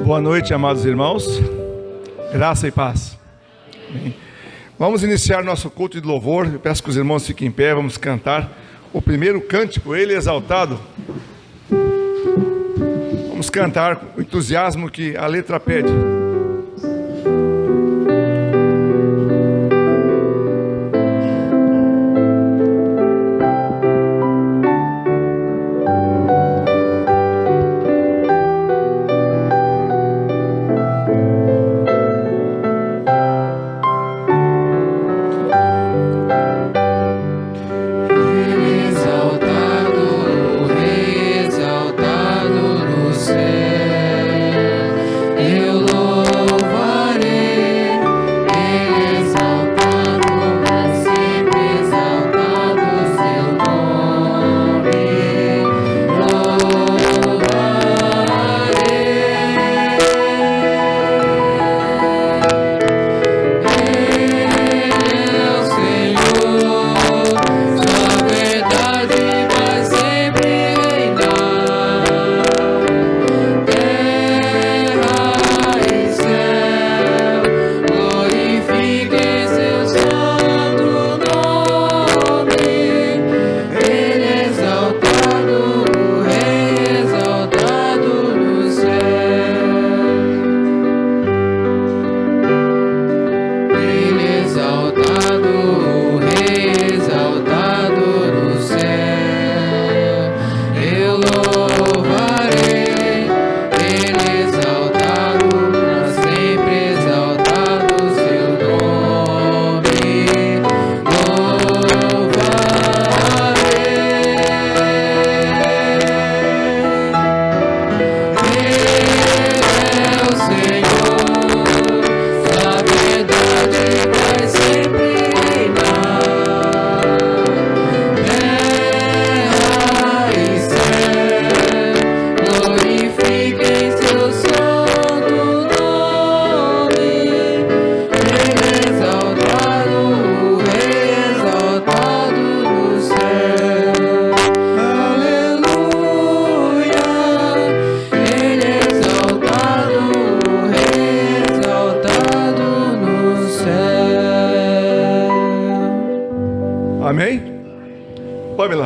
Boa noite, amados irmãos. Graça e paz. Amém. Vamos iniciar nosso culto de louvor. Eu peço que os irmãos fiquem em pé. Vamos cantar o primeiro cântico, Ele Exaltado. Vamos cantar com o entusiasmo que a letra pede.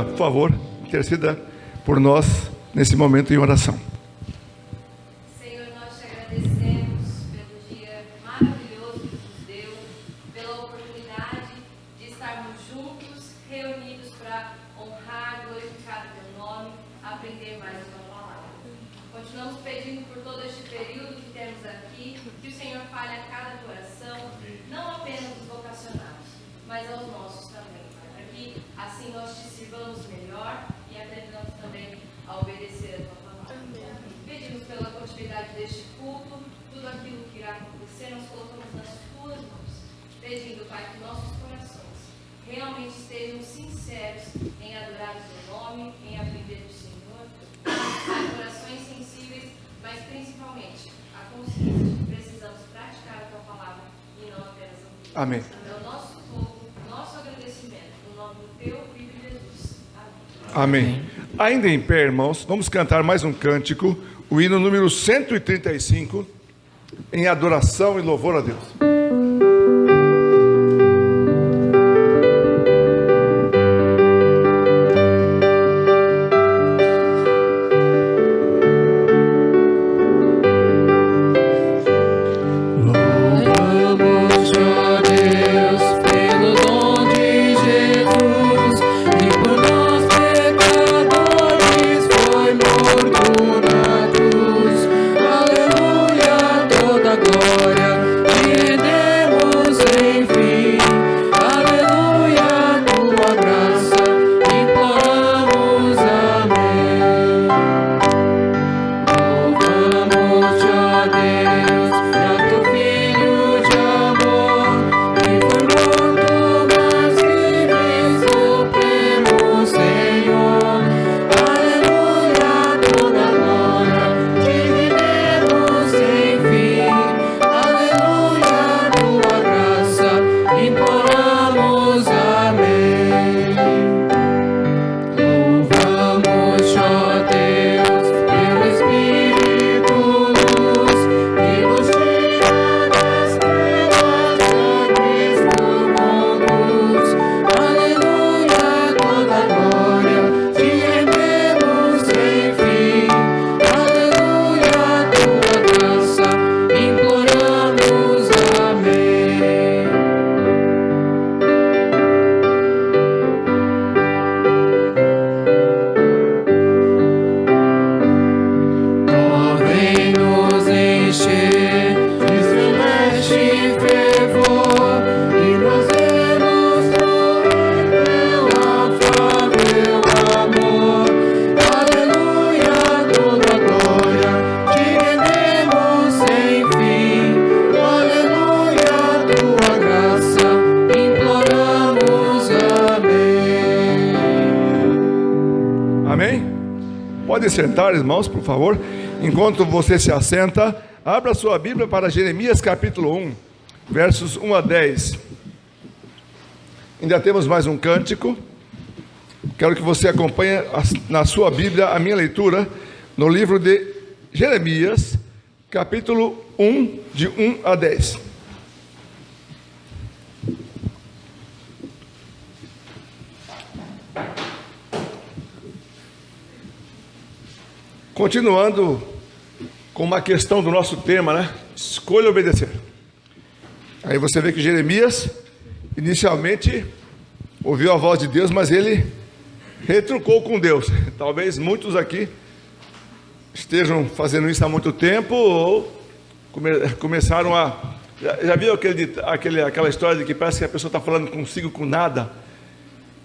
Por favor, interceda por nós nesse momento em oração. Senhor, nós te agradecemos pelo dia maravilhoso que nos deu, pela oportunidade de estarmos juntos, reunidos para honrar, glorificar o teu nome, aprender mais a tua palavra. Continuamos pedindo por todo este período que temos aqui, que o Senhor fale a cada coração, não apenas os vocacionados, mas aos nossos também, para que assim nós te sirvamos melhor e aprendamos também a obedecer a tua palavra. Pedimos pela continuidade deste culto, tudo aquilo que irá acontecer, nós colocamos nas tuas mãos, pedindo, Pai, que nossos corações realmente estejam sinceros em adorar o teu nome, em aprender do Senhor, Pai, corações sensíveis, mas principalmente a consciência de que precisamos praticar a tua palavra e não apenas ouvir. Amém. É o nosso povo, nosso agradecimento, no nome do teu Filho Jesus. Amém. Ainda em pé, irmãos, vamos cantar mais um cântico, o hino número 135, em adoração e louvor a Deus. Aleluia, toda glória te encher, de celeste fervor, e nós vemos teu afável amor. Aleluia, toda glória te rendemos sem fim. Aleluia, tua graça imploramos. Amém. Amém? Pode sentar, irmãos, por favor. Enquanto você se assenta, abra sua Bíblia para Jeremias capítulo 1, versos 1 a 10. Ainda temos mais um cântico. Quero que você acompanhe na sua Bíblia a minha leitura no livro de Jeremias, capítulo 1, de 1 a 10. Continuando com uma questão do nosso tema, né? Escolha obedecer. Aí você vê que Jeremias, inicialmente, ouviu a voz de Deus, mas ele retrucou com Deus. Talvez muitos aqui estejam fazendo isso há muito tempo, ou começaram a... Já viu aquela história de que parece que a pessoa está falando consigo com nada?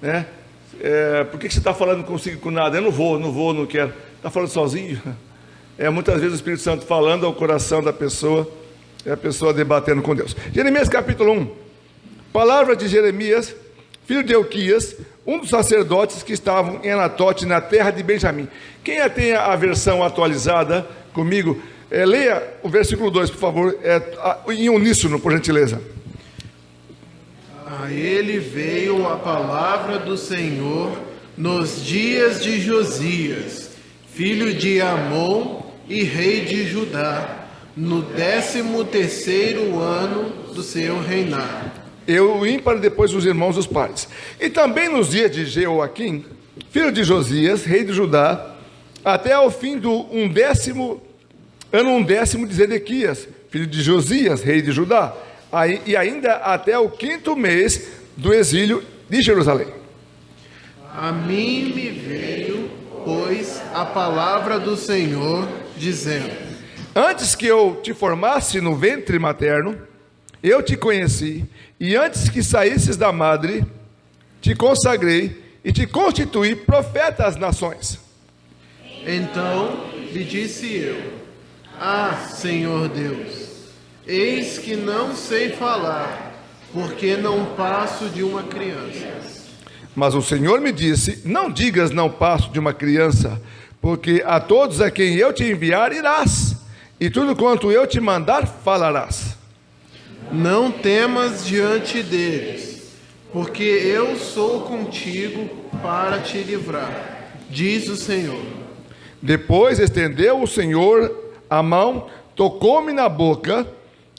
Né? Por que você está falando consigo com nada? Eu não vou, não quero. Está falando sozinho? Muitas vezes o Espírito Santo falando ao coração da pessoa, é a pessoa debatendo com Deus. Jeremias capítulo 1. Palavra de Jeremias, filho de Elquias, um dos sacerdotes que estavam em Anatote, na terra de Benjamim. Quem tem a versão atualizada comigo, leia o versículo 2, por favor, em uníssono, por gentileza. A ele veio a palavra do Senhor nos dias de Josias, filho de Amon e rei de Judá, no 13º ano do seu reinado. Eu ímpar depois dos irmãos dos pares. E também nos dias de Jeoaquim, filho de Josias, rei de Judá, até ao fim do ano undécimo de Zedequias, filho de Josias, rei de Judá, e ainda até o 5º mês do exílio de Jerusalém. A mim me veio, pois, a palavra do Senhor, dizendo: antes que eu te formasse no ventre materno, eu te conheci, e antes que saísses da madre, te consagrei e te constituí profeta às nações. Então lhe disse eu: ah, Senhor Deus, eis que não sei falar, porque não passo de uma criança. Mas o Senhor me disse: não digas não passo de uma criança, porque a todos a quem eu te enviar irás, e tudo quanto eu te mandar falarás. Não temas diante deles, porque eu sou contigo para te livrar, diz o Senhor. Depois estendeu o Senhor a mão, tocou-me na boca,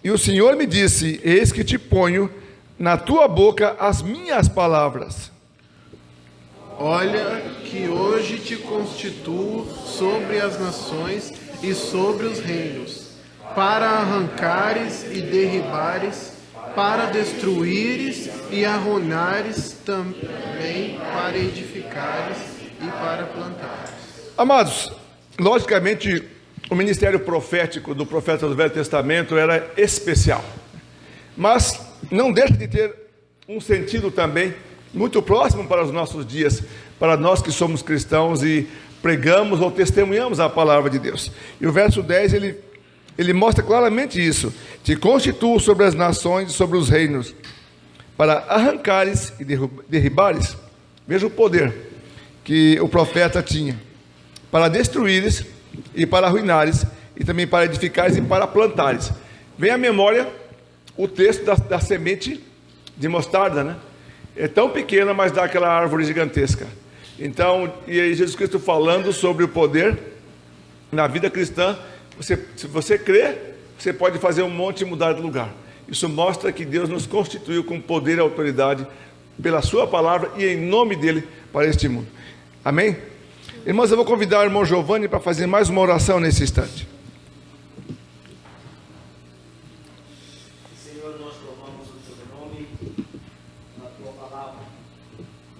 e o Senhor me disse: eis que te ponho na tua boca as minhas palavras. Olha que hoje te constituo sobre as nações e sobre os reinos, para arrancares e derribares, para destruíres e arruinares, também para edificares e para plantares. Amados, logicamente o ministério profético do profeta do Velho Testamento era especial, mas não deixa de ter um sentido também muito próximo para os nossos dias, para nós que somos cristãos e pregamos ou testemunhamos a palavra de Deus. E o verso 10, ele mostra claramente isso: te constituo sobre as nações e sobre os reinos, para arrancares e derribares. Veja o poder que o profeta tinha, para destruíres e para arruinares, e também para edificares e para plantares. Vem à memória o texto da semente de mostarda, né? É tão pequena, mas dá aquela árvore gigantesca. Então, e aí Jesus Cristo falando sobre o poder na vida cristã. Se você crê, você pode fazer um monte e mudar de lugar. Isso mostra que Deus nos constituiu com poder e autoridade pela sua palavra e em nome dele para este mundo. Amém? Irmãos, eu vou convidar o irmão Giovanni para fazer mais uma oração nesse instante. Senhor, nós louvamos o teu nome na tua palavra.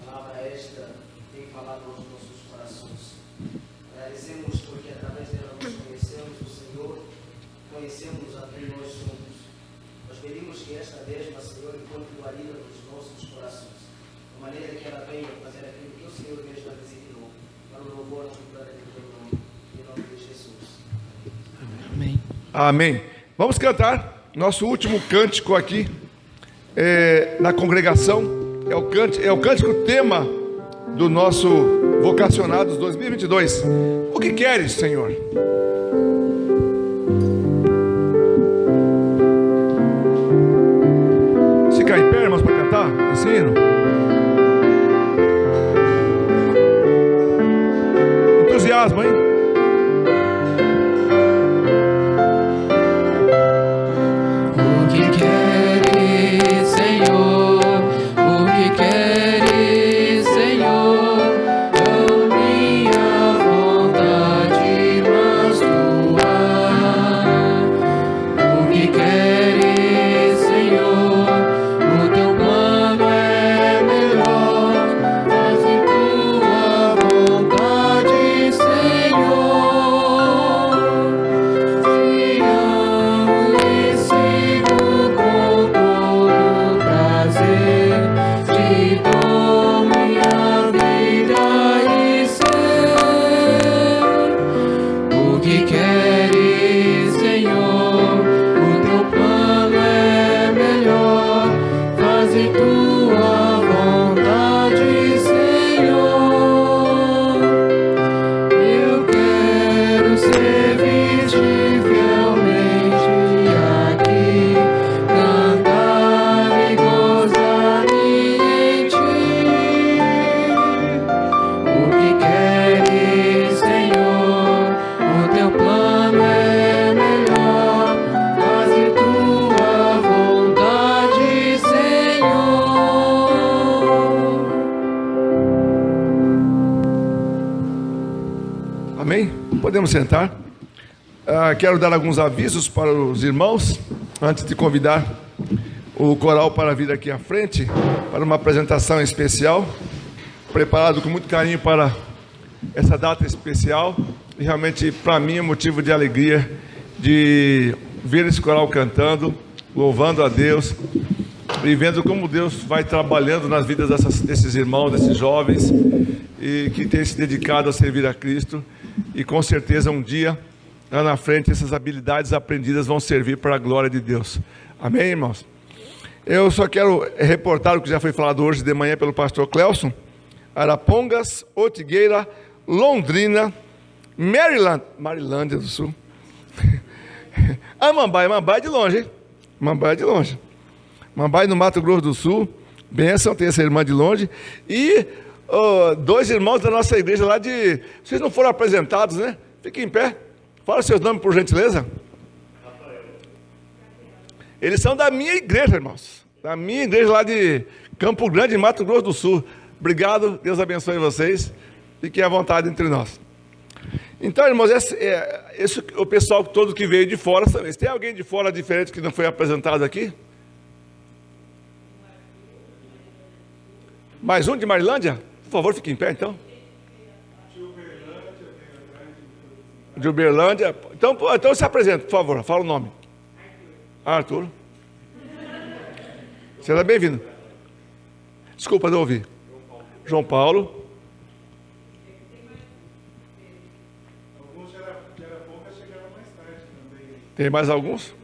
Palavra esta tem falado aos nossos corações. Agradecemos porque através dela nós conhecemos o Senhor, conhecemos que esta mesma, Senhor, encontre guarida nos nossos corações, de maneira que ela venha fazer aquilo que o Senhor mesmo designou, para o louvor e glória do teu nome, em nome de Jesus. Amém. Amém. Vamos cantar nosso último cântico aqui na congregação. É o cântico tema do nosso Vocacionados 2022. O que queres, Senhor? Se cair em pé, irmãos, para cantar esse hino. Entusiasmo, hein? O que queres, Senhor? O que queres, Senhor? A minha vontade, mas tua. O que queres, Senhor? O teu plano é melhor. Faze tua vontade, Senhor. Te amo e sigo com todo prazer. Te dou minha vida e ser. O que queres, Senhor? O teu plano é melhor. Faze tua vontade, Senhor. Eu quero servir-te fielmente aqui, cantar e gozar em ti. O que queres, Senhor? O teu plano é melhor. Faze tua vontade, Senhor. Amém? Podemos sentar. Quero dar alguns avisos para os irmãos, antes de convidar o coral para vir aqui à frente, para uma apresentação especial, preparado com muito carinho para essa data especial. E realmente, para mim, é motivo de alegria de ver esse coral cantando, louvando a Deus, e vendo como Deus vai trabalhando nas vidas desses irmãos, desses jovens, e que têm se dedicado a servir a Cristo. E com certeza um dia, lá na frente, essas habilidades aprendidas vão servir para a glória de Deus. Amém, irmãos? Eu só quero reportar o que já foi falado hoje de manhã pelo pastor Clelson. Arapongas, Ortigueira, Londrina, Marilândia do Sul. Mambaia é de longe, hein? Mambaia é de longe. Mambaia no Mato Grosso do Sul. Bênção, tem essa irmã de longe. E dois irmãos da nossa igreja lá de... Vocês não foram apresentados, né? Fiquem em pé. Fala seus nomes, por gentileza. Eles são da minha igreja, irmãos. Da minha igreja lá de Campo Grande, Mato Grosso do Sul. Obrigado, Deus abençoe vocês. Fiquem à vontade entre nós. Então, irmãos, esse o pessoal todo que veio de fora também. Se tem alguém de fora diferente que não foi apresentado aqui? Mais um de Marilândia? Por favor, fique em pé, então. De Uberlândia. Então se apresenta, por favor. Fala o nome. Arthur. Seja bem-vindo. Desculpa, não ouvi. João Paulo. Alguns já era pouca, chegaram mais tarde também. Tem mais alguns?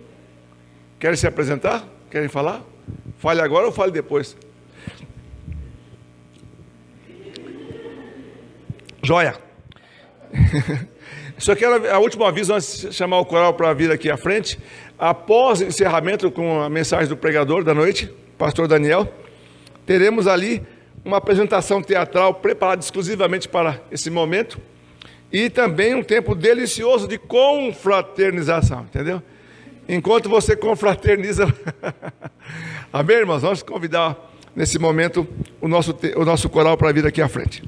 Querem se apresentar? Querem falar? Fale agora ou fale depois? Joia. Só quero a último aviso antes de chamar o coral para vir aqui à frente. Após o encerramento com a mensagem do pregador da noite, pastor Daniel, teremos ali uma apresentação teatral preparada exclusivamente para esse momento e também um tempo delicioso de confraternização, entendeu? Enquanto você confraterniza... Amém, irmãos? Vamos convidar nesse momento o nosso coral para vir aqui à frente.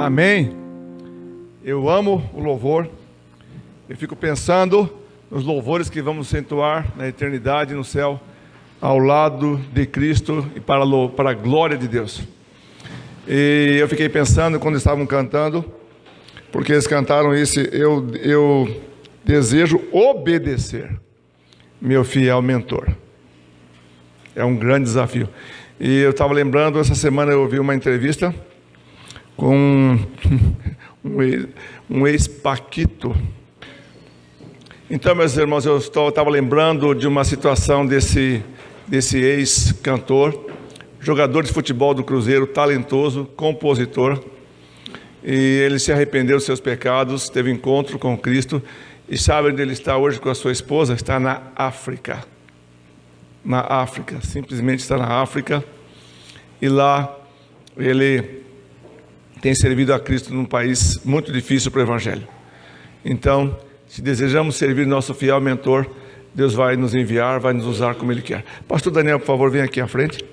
Amém. Eu amo o louvor. Eu fico pensando nos louvores que vamos entoar na eternidade no céu, ao lado de Cristo e para a glória de Deus. E eu fiquei pensando quando estavam cantando, porque eles cantaram esse: eu desejo obedecer meu fiel mentor. É um grande desafio. E eu estava lembrando, essa semana eu ouvi uma entrevista com um ex-paquito. Então, meus irmãos, eu estava lembrando de uma situação desse ex-cantor, jogador de futebol do Cruzeiro, talentoso, compositor, e ele se arrependeu dos seus pecados, teve encontro com Cristo, e sabe onde ele está hoje com a sua esposa? Está na África. Na África, simplesmente está na África, e lá ele tem servido a Cristo num país muito difícil para o Evangelho. Então, se desejamos servir nosso fiel mentor, Deus vai nos enviar, vai nos usar como Ele quer. Pastor Daniel, por favor, vem aqui à frente.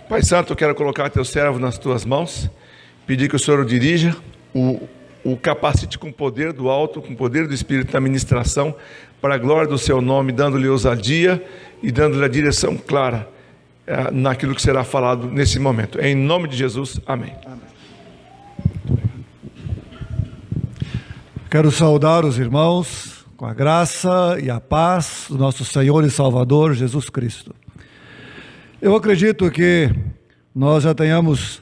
Pai Santo, eu quero colocar teu servo nas tuas mãos, pedir que o Senhor o dirija, o capacite com o poder do alto, com o poder do Espírito na ministração, para a glória do seu nome, dando-lhe ousadia e dando-lhe a direção clara naquilo que será falado nesse momento. Em nome de Jesus, amém. Quero saudar os irmãos com a graça e a paz do nosso Senhor e Salvador Jesus Cristo. Eu acredito que nós já tenhamos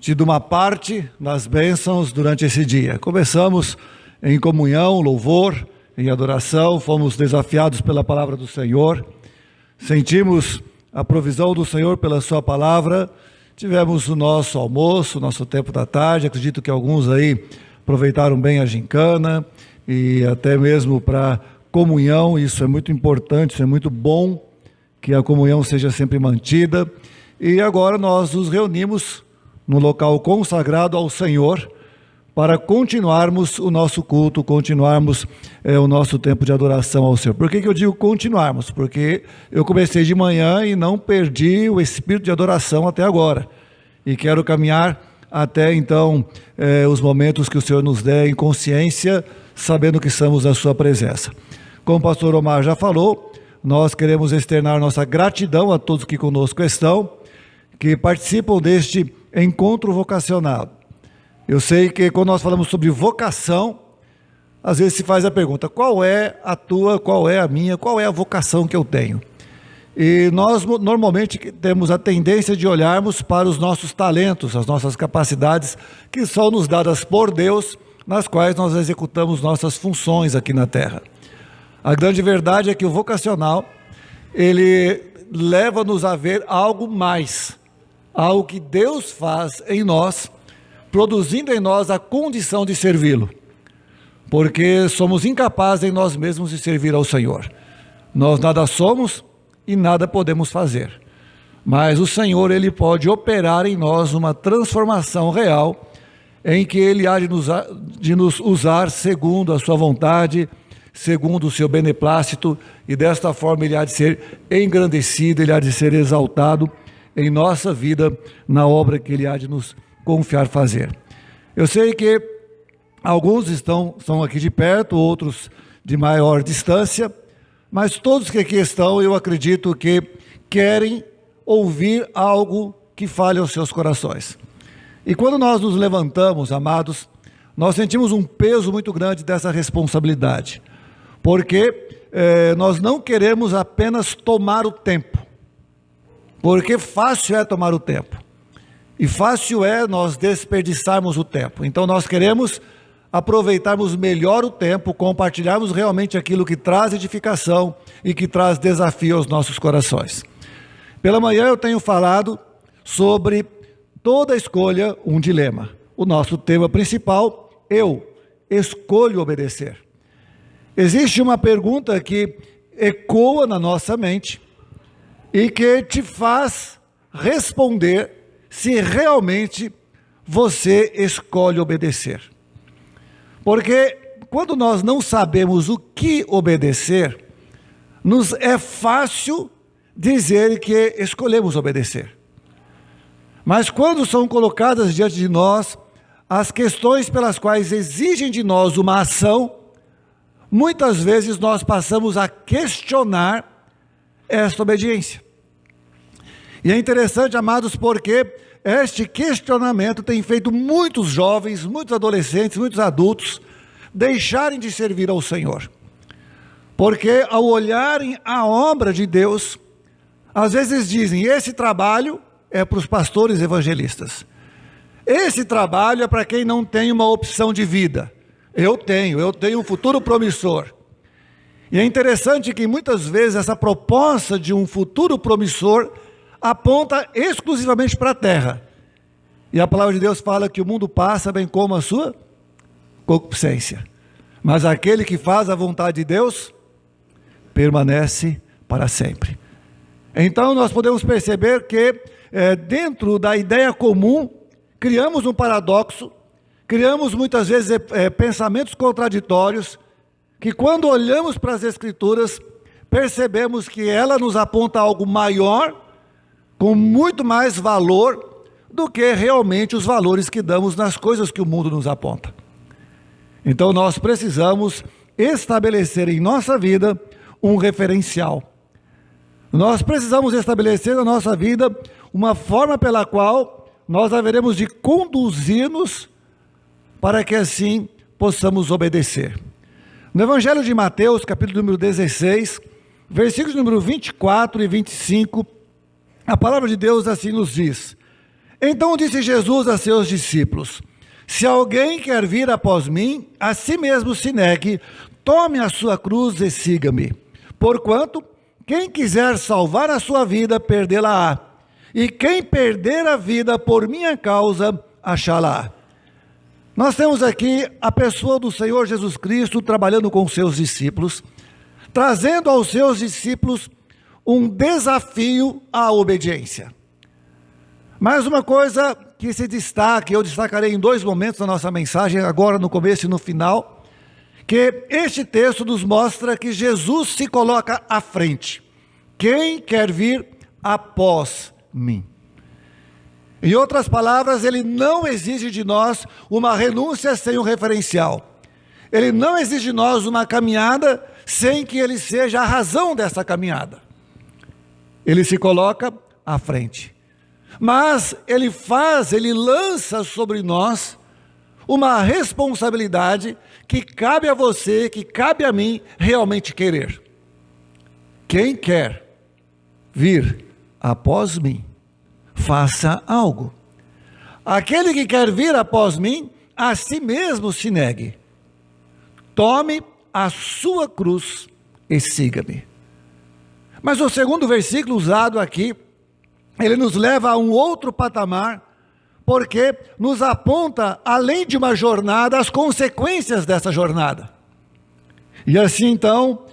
tido uma parte das bênçãos durante esse dia. Começamos em comunhão, louvor, em adoração, fomos desafiados pela palavra do Senhor, sentimos a provisão do Senhor pela sua palavra, tivemos o nosso almoço, o nosso tempo da tarde, acredito que alguns aí aproveitaram bem a gincana e até mesmo para comunhão, isso é muito importante, isso é muito bom, que a comunhão seja sempre mantida. E agora nós nos reunimos no local consagrado ao Senhor para continuarmos o nosso culto, continuarmos o nosso tempo de adoração ao Senhor. Por que eu digo continuarmos? Porque eu comecei de manhã e não perdi o espírito de adoração até agora. E quero caminhar até então os momentos que o Senhor nos der em consciência, sabendo que estamos na sua presença. Como o pastor Omar já falou, nós queremos externar nossa gratidão a todos que conosco estão, que participam deste encontro vocacional. Eu sei que quando nós falamos sobre vocação, às vezes se faz a pergunta: qual é a tua, qual é a minha, qual é a vocação que eu tenho? E nós normalmente temos a tendência de olharmos para os nossos talentos, as nossas capacidades que são nos dadas por Deus, nas quais nós executamos nossas funções aqui na terra. A grande verdade é que o vocacional, ele leva-nos a ver algo mais, algo que Deus faz em nós, produzindo em nós a condição de servi-lo, porque somos incapazes em nós mesmos de servir ao Senhor. Nós nada somos e nada podemos fazer, mas o Senhor, Ele pode operar em nós uma transformação real, em que Ele há de nos usar segundo a sua vontade, segundo o seu beneplácito, e desta forma Ele há de ser engrandecido, Ele há de ser exaltado em nossa vida, na obra que Ele há de nos confiar fazer. Eu sei que alguns são aqui de perto, outros de maior distância, mas todos que aqui estão, eu acredito que querem ouvir algo que fale aos seus corações. E quando nós nos levantamos, amados, nós sentimos um peso muito grande dessa responsabilidade, porque nós não queremos apenas tomar o tempo, porque fácil é tomar o tempo, e fácil é nós desperdiçarmos o tempo. Então nós queremos aproveitarmos melhor o tempo, compartilharmos realmente aquilo que traz edificação e que traz desafio aos nossos corações. Pela manhã eu tenho falado sobre toda escolha um dilema. O nosso tema principal: eu escolho obedecer. Existe uma pergunta que ecoa na nossa mente e que te faz responder se realmente você escolhe obedecer. Porque quando nós não sabemos o que obedecer, nos é fácil dizer que escolhemos obedecer. Mas quando são colocadas diante de nós as questões pelas quais exigem de nós uma ação, muitas vezes nós passamos a questionar esta obediência. E é interessante, amados, porque este questionamento tem feito muitos jovens, muitos adolescentes, muitos adultos deixarem de servir ao Senhor. Porque ao olharem a obra de Deus, às vezes dizem: esse trabalho é para os pastores evangelistas. Esse trabalho é para quem não tem uma opção de vida. Eu tenho um futuro promissor. E é interessante que muitas vezes essa proposta de um futuro promissor aponta exclusivamente para a terra. E a palavra de Deus fala que o mundo passa bem como a sua concupiscência. Mas aquele que faz a vontade de Deus permanece para sempre. Então nós podemos perceber que dentro da ideia comum, criamos um paradoxo, criamos muitas vezes pensamentos contraditórios, que quando olhamos para as Escrituras, percebemos que ela nos aponta algo maior, com muito mais valor, do que realmente os valores que damos nas coisas que o mundo nos aponta. Então nós precisamos estabelecer em nossa vida um referencial. Nós precisamos estabelecer na nossa vida uma forma pela qual nós haveremos de conduzir-nos para que assim possamos obedecer. No Evangelho de Mateus, capítulo número 16, versículos número 24 e 25, a palavra de Deus assim nos diz: então disse Jesus a seus discípulos: se alguém quer vir após mim, a si mesmo se negue, tome a sua cruz e siga-me. Porquanto, quem quiser salvar a sua vida, perdê-la-á. E quem perder a vida por minha causa, achá-la-á. Nós temos aqui a pessoa do Senhor Jesus Cristo trabalhando com os seus discípulos, trazendo aos seus discípulos um desafio à obediência. Mas uma coisa que se destaca, eu destacarei em dois momentos da nossa mensagem, agora no começo e no final, que este texto nos mostra que Jesus se coloca à frente. Quem quer vir após mim? Em outras palavras, ele não exige de nós uma renúncia sem um referencial. Ele não exige de nós uma caminhada sem que ele seja a razão dessa caminhada. Ele se coloca à frente. Mas ele lança sobre nós uma responsabilidade que cabe a você, que cabe a mim realmente querer. Quem quer vir após mim, faça algo. Aquele que quer vir após mim, a si mesmo se negue. Tome a sua cruz e siga-me. Mas o segundo versículo usado aqui, ele nos leva a um outro patamar, porque nos aponta, além de uma jornada, as consequências dessa jornada. E assim então,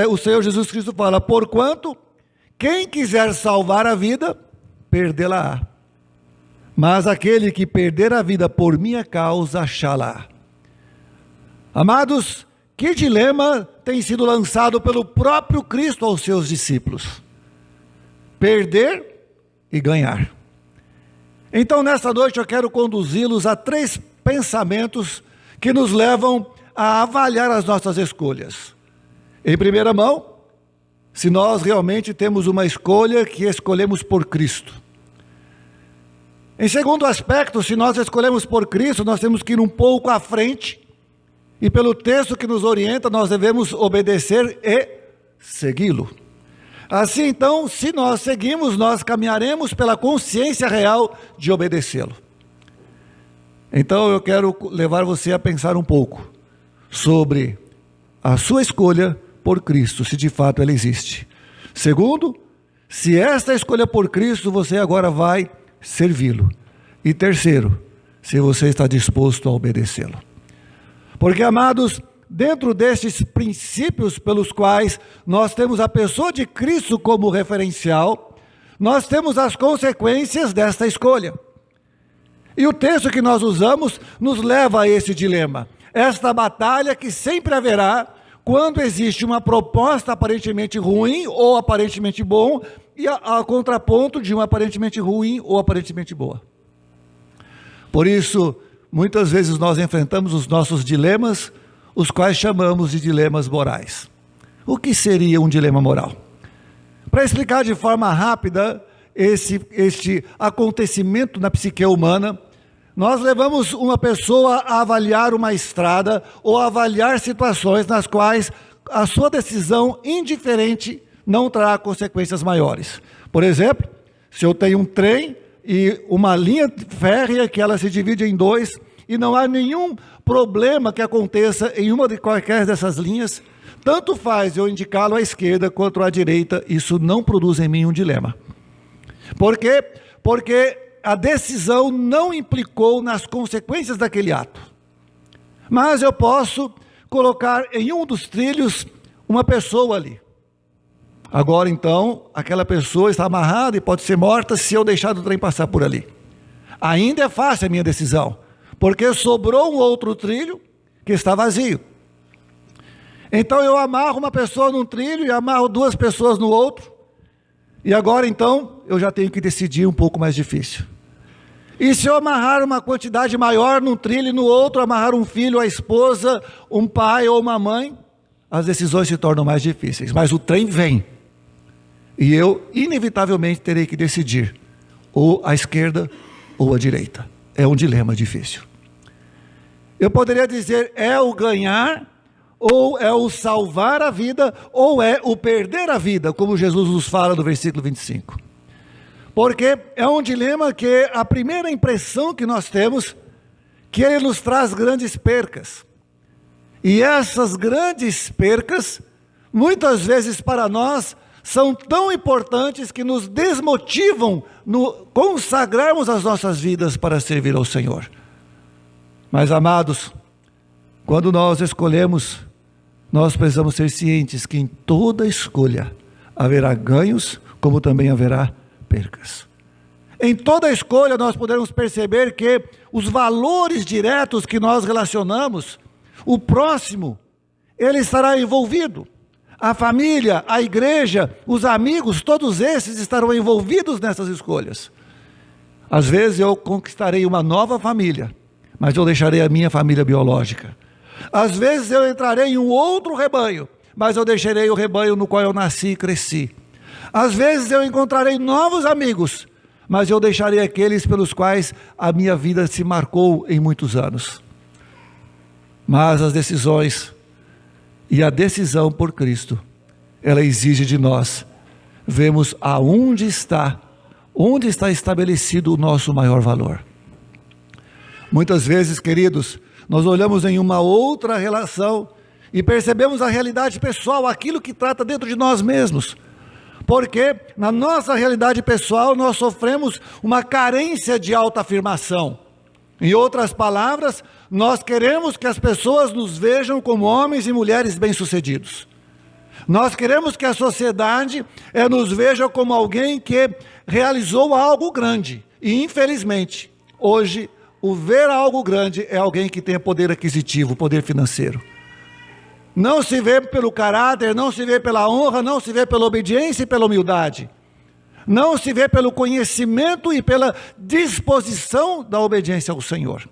o Senhor Jesus Cristo fala: porquanto, quem quiser salvar a vida, perdê-la-á. Mas aquele que perder a vida por minha causa, achá-la. Amados, que dilema tem sido lançado pelo próprio Cristo aos seus discípulos: perder e ganhar. Então, nesta noite eu quero conduzi-los a 3 pensamentos que nos levam a avaliar as nossas escolhas. Em primeira mão, se nós realmente temos uma escolha que escolhemos por Cristo. Em segundo aspecto, se nós escolhemos por Cristo, nós temos que ir um pouco à frente, e pelo texto que nos orienta, nós devemos obedecer e segui-lo. Assim então, se nós seguimos, nós caminharemos pela consciência real de obedecê-lo. Então eu quero levar você a pensar um pouco sobre a sua escolha por Cristo, se de fato ela existe. Segundo, se esta escolha por Cristo, você agora vai servi-lo. E terceiro, se você está disposto a obedecê-lo. Porque, amados, dentro destes princípios pelos quais nós temos a pessoa de Cristo como referencial, nós temos as consequências desta escolha. E o texto que nós usamos nos leva a esse dilema. esta batalha que sempre haverá quando existe uma proposta aparentemente ruim ou aparentemente bom e a contraponto de uma aparentemente ruim ou aparentemente boa. Por isso, muitas vezes nós enfrentamos os nossos dilemas, os quais chamamos de dilemas morais. O que seria um dilema moral? Para explicar de forma rápida este acontecimento na psique humana, nós levamos uma pessoa a avaliar uma estrada ou a avaliar situações nas quais a sua decisão indiferente não trará consequências maiores. Por exemplo, se eu tenho um trem e uma linha férrea que ela se divide em dois e não há nenhum problema que aconteça em uma de qualquer dessas linhas, tanto faz eu indicá-lo à esquerda quanto à direita, isso não produz em mim um dilema. Por quê? Porque a decisão não implicou nas consequências daquele ato. Mas eu posso colocar em um dos trilhos uma pessoa ali. Agora então, aquela pessoa está amarrada e pode ser morta se eu deixar o trem passar por ali. Ainda é fácil a minha decisão, porque sobrou um outro trilho que está vazio. Então eu amarro uma pessoa num trilho e amarro duas pessoas no outro. E agora então, eu já tenho que decidir um pouco mais difícil. E se eu amarrar uma quantidade maior num trilho e no outro, amarrar um filho, a esposa, um pai ou uma mãe, as decisões se tornam mais difíceis. Mas o trem vem. E eu, inevitavelmente, terei que decidir ou à esquerda ou à direita. É um dilema difícil. Eu poderia dizer, é o ganhar, ou é o salvar a vida, ou é o perder a vida, como Jesus nos fala no versículo 25. Porque é um dilema que a primeira impressão que nós temos, que ele nos traz grandes percas. E essas grandes percas, muitas vezes para nós, são tão importantes que nos desmotivam no consagrarmos as nossas vidas para servir ao Senhor. Mas, amados, quando nós escolhemos, nós precisamos ser cientes que em toda escolha haverá ganhos, como também haverá percas. Em toda escolha nós podemos perceber que os valores diretos que nós relacionamos, o próximo, ele estará envolvido. A família, a igreja, os amigos, todos esses estarão envolvidos nessas escolhas. Às vezes eu conquistarei uma nova família, mas eu deixarei a minha família biológica. Às vezes eu entrarei em um outro rebanho, mas eu deixarei o rebanho no qual eu nasci e cresci. Às vezes eu encontrarei novos amigos, mas eu deixarei aqueles pelos quais a minha vida se marcou em muitos anos. Mas as decisões e a decisão por Cristo, ela exige de nós, vemos onde está estabelecido o nosso maior valor. Muitas vezes, queridos, nós olhamos em uma outra relação e percebemos a realidade pessoal, aquilo que trata dentro de nós mesmos. Porque na nossa realidade pessoal nós sofremos uma carência de autoafirmação. Em outras palavras, nós queremos que as pessoas nos vejam como homens e mulheres bem-sucedidos. Nós queremos que a sociedade nos veja como alguém que realizou algo grande. E infelizmente, hoje, o ver algo grande é alguém que tem poder aquisitivo, poder financeiro. Não se vê pelo caráter, não se vê pela honra, não se vê pela obediência e pela humildade. Não se vê pelo conhecimento e pela disposição da obediência ao Senhor.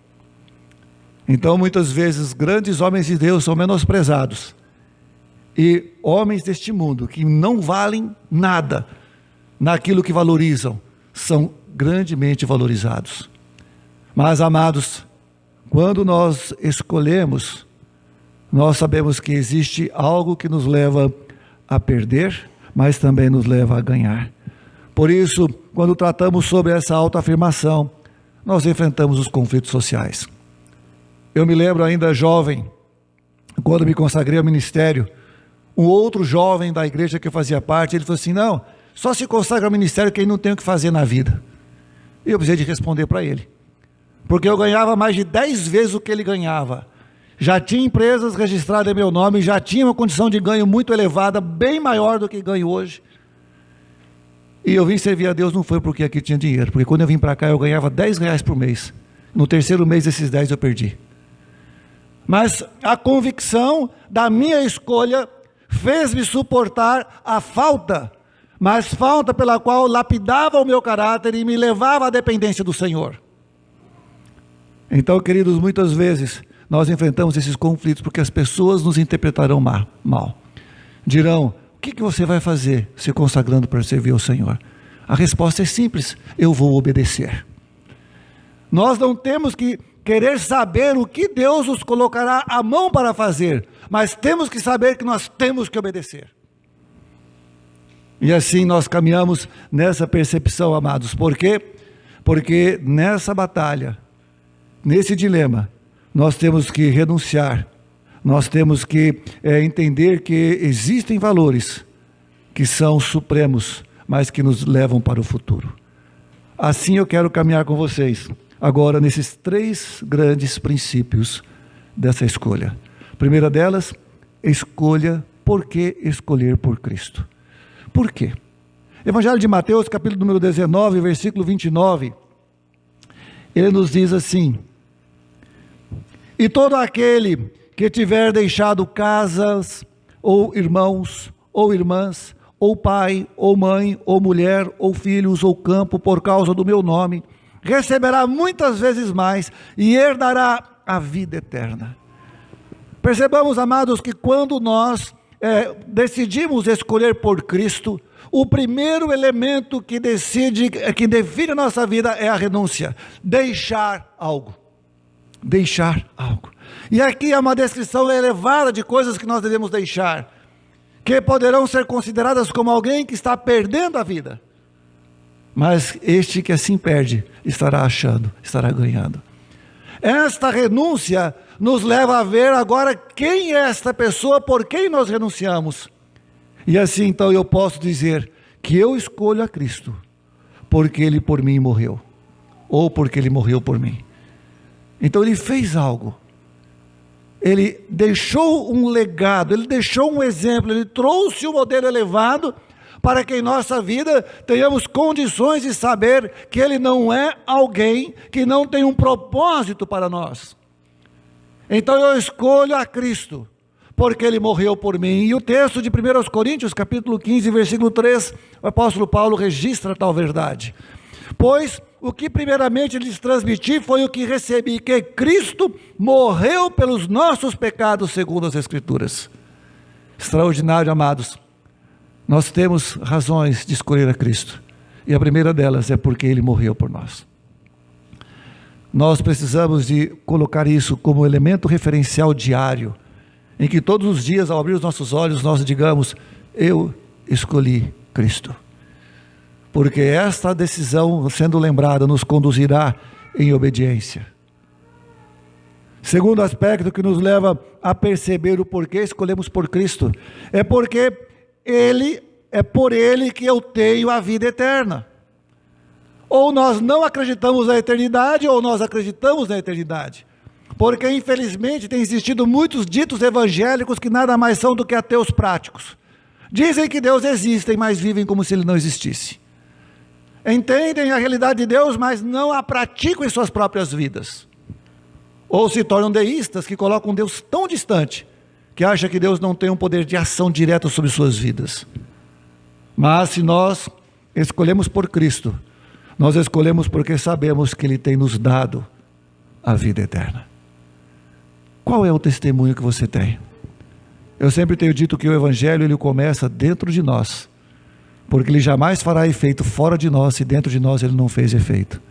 Então, muitas vezes, grandes homens de Deus são menosprezados. E homens deste mundo, que não valem nada naquilo que valorizam, são grandemente valorizados. Mas, amados, quando nós escolhemos, nós sabemos que existe algo que nos leva a perder, mas também nos leva a ganhar. Por isso, quando tratamos sobre essa autoafirmação, nós enfrentamos os conflitos sociais. Eu me lembro ainda jovem, quando me consagrei ao ministério, um outro jovem da igreja que eu fazia parte, ele falou assim, não, só se consagra ao ministério quem não tem o que fazer na vida. E eu precisei de responder para ele, porque eu ganhava mais de 10 vezes o que ele ganhava. Já tinha empresas registradas em meu nome, já tinha uma condição de ganho muito elevada, bem maior do que ganho hoje. E eu vim servir a Deus não foi porque aqui tinha dinheiro, porque quando eu vim para cá eu ganhava R$10 por mês. No terceiro mês esses 10 eu perdi. Mas a convicção da minha escolha fez-me suportar a falta, mas falta pela qual lapidava o meu caráter e me levava à dependência do Senhor. Então, queridos, muitas vezes nós enfrentamos esses conflitos porque as pessoas nos interpretarão mal. Dirão: o que você vai fazer se consagrando para servir ao Senhor? A resposta é simples: eu vou obedecer. Nós não temos que querer saber o que Deus nos colocará à mão para fazer, mas temos que saber que nós temos que obedecer. E assim nós caminhamos nessa percepção, amados. Por quê? Porque nessa batalha, nesse dilema, nós temos que renunciar, nós temos que entender que existem valores que são supremos, mas que nos levam para o futuro. Assim eu quero caminhar com vocês agora nesses 3 grandes princípios dessa escolha. A primeira delas, escolha. Por que escolher por Cristo? Por quê? Evangelho de Mateus, capítulo número 19, versículo 29, ele nos diz assim: e todo aquele que tiver deixado casas, ou irmãos, ou irmãs, ou pai, ou mãe, ou mulher, ou filhos, ou campo, por causa do meu nome, receberá muitas vezes mais e herdará a vida eterna. Percebamos, amados, que quando nós decidimos escolher por Cristo, o primeiro elemento que define a nossa vida é a renúncia, deixar algo. Deixar algo. E aqui é uma descrição elevada de coisas que nós devemos deixar, que poderão ser consideradas como alguém que está perdendo a vida. Mas este que assim perde, estará achando, estará ganhando. Esta renúncia nos leva a ver agora quem é esta pessoa, por quem nós renunciamos. E assim então eu posso dizer que eu escolho a Cristo, porque Ele por mim morreu, ou porque Ele morreu por mim. Então Ele fez algo, Ele deixou um legado, Ele deixou um exemplo, Ele trouxe um modelo elevado, para que em nossa vida tenhamos condições de saber que Ele não é alguém que não tem um propósito para nós. Então eu escolho a Cristo, porque Ele morreu por mim. E o texto de 1 Coríntios, capítulo 15, versículo 3, o apóstolo Paulo registra tal verdade. Pois o que primeiramente lhes transmiti foi o que recebi, que Cristo morreu pelos nossos pecados, segundo as Escrituras. Extraordinário, amados. Nós temos razões de escolher a Cristo, e a primeira delas é porque Ele morreu por nós. Nós precisamos de colocar isso como elemento referencial diário, em que todos os dias, ao abrir os nossos olhos, nós digamos: eu escolhi Cristo. Porque esta decisão, sendo lembrada, nos conduzirá em obediência. Segundo aspecto que nos leva a perceber o porquê escolhemos por Cristo, é porque é por Ele que eu tenho a vida eterna. Ou nós não acreditamos na eternidade, ou nós acreditamos na eternidade. Porque infelizmente tem existido muitos ditos evangélicos que nada mais são do que ateus práticos. Dizem que Deus existe, mas vivem como se Ele não existisse. Entendem a realidade de Deus, mas não a praticam em suas próprias vidas. Ou se tornam deístas, que colocam Deus tão distante, que acha que Deus não tem um poder de ação direta sobre suas vidas. Mas se nós escolhemos por Cristo, nós escolhemos porque sabemos que Ele tem nos dado a vida eterna. Qual é o testemunho que você tem? Eu sempre tenho dito que o Evangelho ele começa dentro de nós, porque ele jamais fará efeito fora de nós se dentro de nós ele não fez efeito.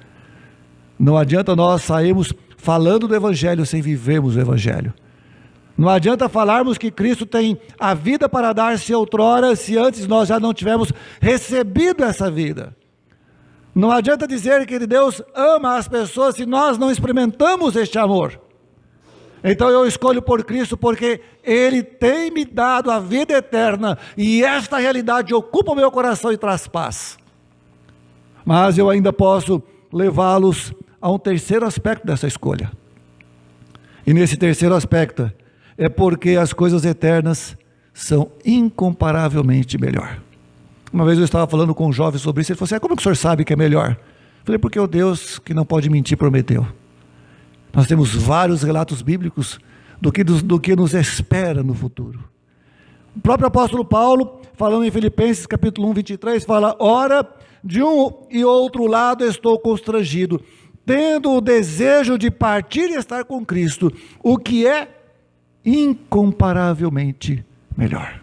Não adianta nós sairmos falando do Evangelho sem vivermos o Evangelho. Não adianta falarmos que Cristo tem a vida para dar se outrora, se antes nós já não tivermos recebido essa vida. Não adianta dizer que Deus ama as pessoas se nós não experimentamos este amor. Então eu escolho por Cristo porque Ele tem me dado a vida eterna e esta realidade ocupa o meu coração e traz paz. Mas eu ainda posso levá-los a um terceiro aspecto dessa escolha. E nesse terceiro aspecto é porque as coisas eternas são incomparavelmente melhor. Uma vez eu estava falando com um jovem sobre isso, ele falou assim: como que o senhor sabe que é melhor? Eu falei: porque o Deus que não pode mentir prometeu. Nós temos vários relatos bíblicos do que nos espera no futuro. O próprio apóstolo Paulo, falando em Filipenses capítulo 1, 23, fala: ora, de um e outro lado estou constrangido, tendo o desejo de partir e estar com Cristo, o que é incomparavelmente melhor.